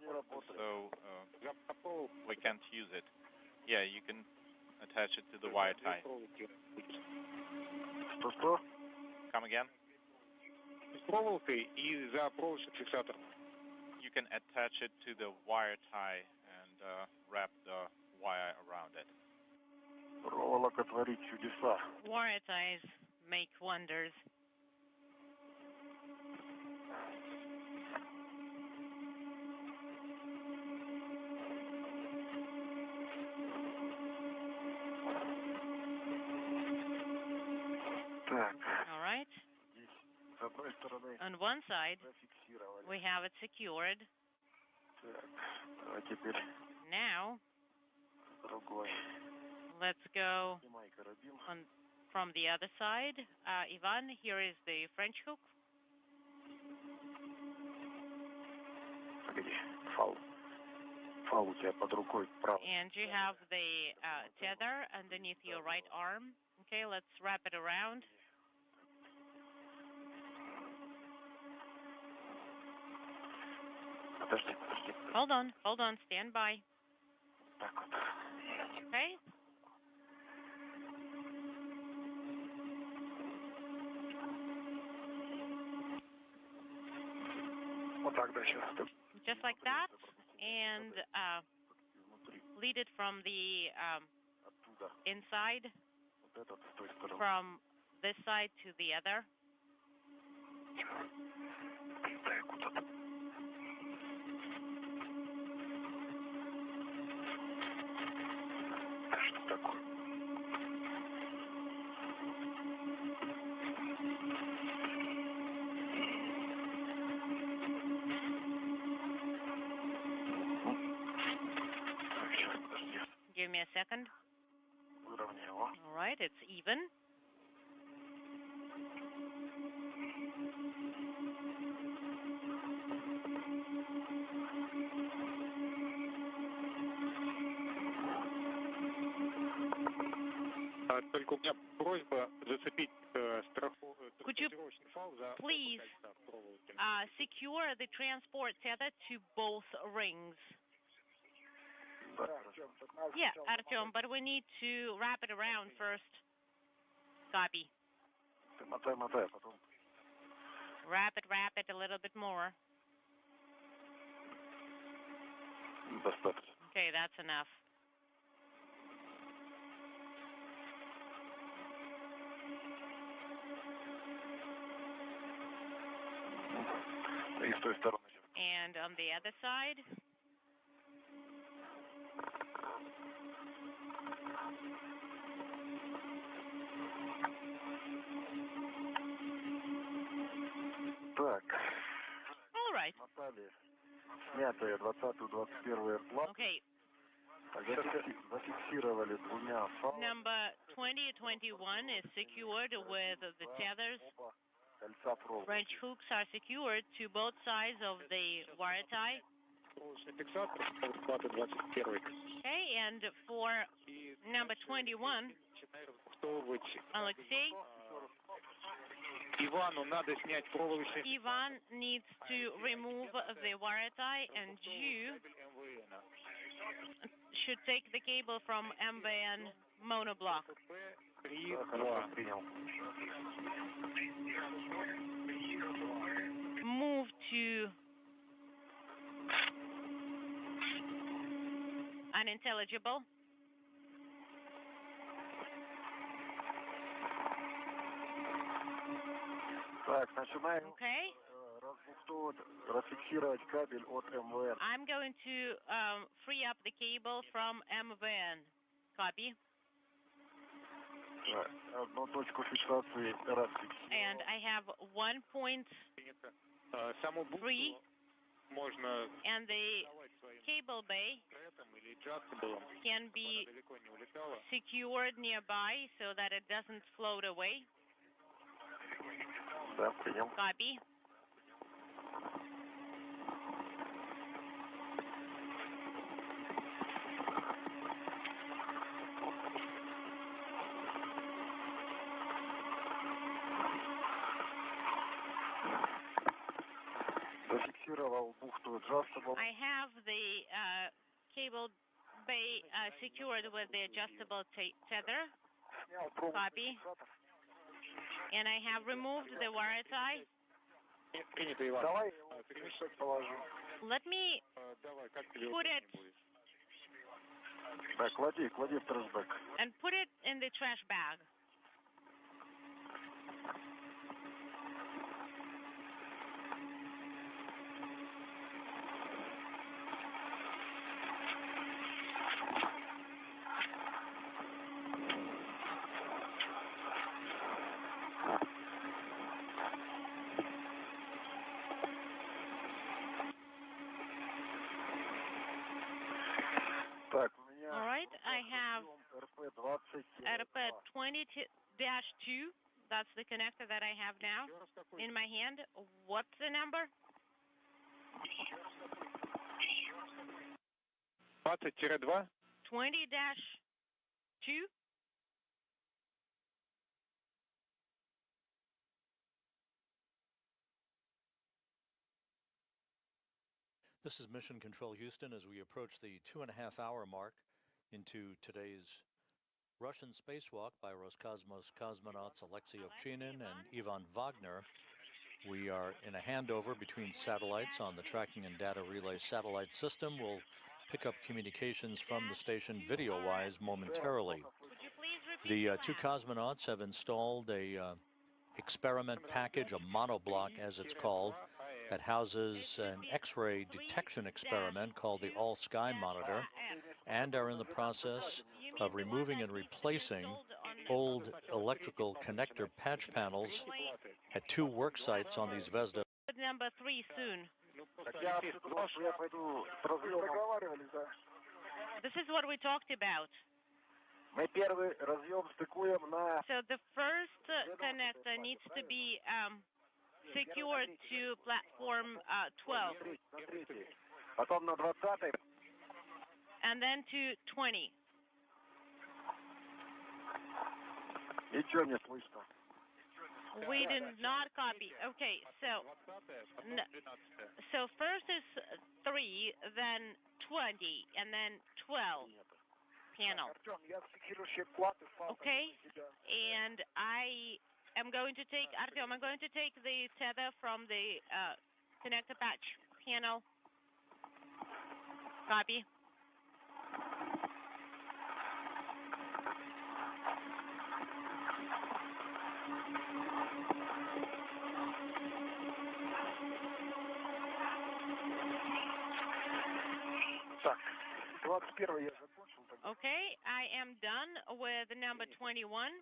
so we can't use it. Yeah, you can attach it to the wire tie. Что? Come again? С проволокой и за проволочный фиксатор. You can attach it to the wire tie and wrap the wire around it. Проволока творит чудеса. Wire ties make wonders. Так. All right. Здесь с одной стороны On one side, зафиксировали. we have it secured. Так, а теперь Now, другой. let's go Снимай карабин. from the other side. Ivan, here is the French hook. Погоди, фал. Фал у тебя под рукой правой. And you have the tether underneath your right arm. Okay, let's wrap it around. Подожди. Hold on, stand by. Так вот. Okay? Вот так дальше. Just like that. And lead it from the Оттуда. inside, Вот этот с той стороны. from this side to the other. Так вот. Что такое? Сейчас, подожди. Give me a second. Выровняй его. All right, it's even. Только у меня просьба зацепить Could you транспортировочный фал за please кольца проволоки. secure the transport tether to both rings? Да, хорошо. Yeah, Artyom, but we need to wrap it around first. Copy. Ты мотай, а потом. Wrap it a little bit more. Достаточно. Okay, that's enough. И с той стороны. And on the other side, Так. all right. Мотали снятые 20-21 плат. Okay, Зафиксировали двумя фалами. number 2021 is secured with the tethers. Оба кольца проволоки. French hooks are secured to both sides of the wire tie. Проволочный фиксатор, платы 21. Okay, and for И number 21, начинаю распутовывать. Alexei, Ивану надо снять проволочный Ivan needs to remove the wire tie, and you кабель МВН. should take the cable from MVN monoblock. Хорошо, принял. Move to unintelligible. Так, начинаем Okay, зафиксировать кабель от МВН. I'm going to free up the cable from MVN. Copy. Одну точку фиксации раз фиксировал. And I have 1.3, Саму бухту можно and the давать своим cable bay проектам или джастаблам, can be далеко не улетала. secured nearby so that it doesn't float away. Да, принял. Copy. Зафиксировал бухту adjustable. I have the cable bay secured with the adjustable tether. Снял провод Copy. фиксатор. And I have removed the wire tie. Принято, Иван. Давай мешок положу. Let me Давай, как тебе put it будет? Да, клади в трэшбэк. and put it in the trash bag. Так, у меня All right, I have РП-20. RP-20-2. That's the connector that I have now in my hand. What's the number? 20-2. 20-2. This is Mission Control Houston as we approach the 2.5-hour mark into today's Russian spacewalk by Roscosmos cosmonauts Alexei Ovchinin and Ivan Wagner. We are in a handover between satellites on the tracking and data relay satellite system. We'll pick up communications from the station video-wise momentarily. Would you please repeat The two cosmonauts have installed a experiment package, a monoblock as it's called, that houses an X-ray detection experiment called the All-Sky Monitor, and are in the process of removing and replacing old electrical connector patch panels at 2 work sites on these Vesda. Number 3 soon. This is what we talked about. Мы первый разъем стыкуем на... So the first connector needs to be secured to platform 12. Потом на 20-й. And then to 20. Ничего не слышно. We did not copy. Okay, so first is 3, then 20, and then 12 panel. Okay, and I am going to take, Artyom, I'm going to take the tether from the connector patch panel. Copy. Так, 21 я закончил. Okay, I am done with number 21.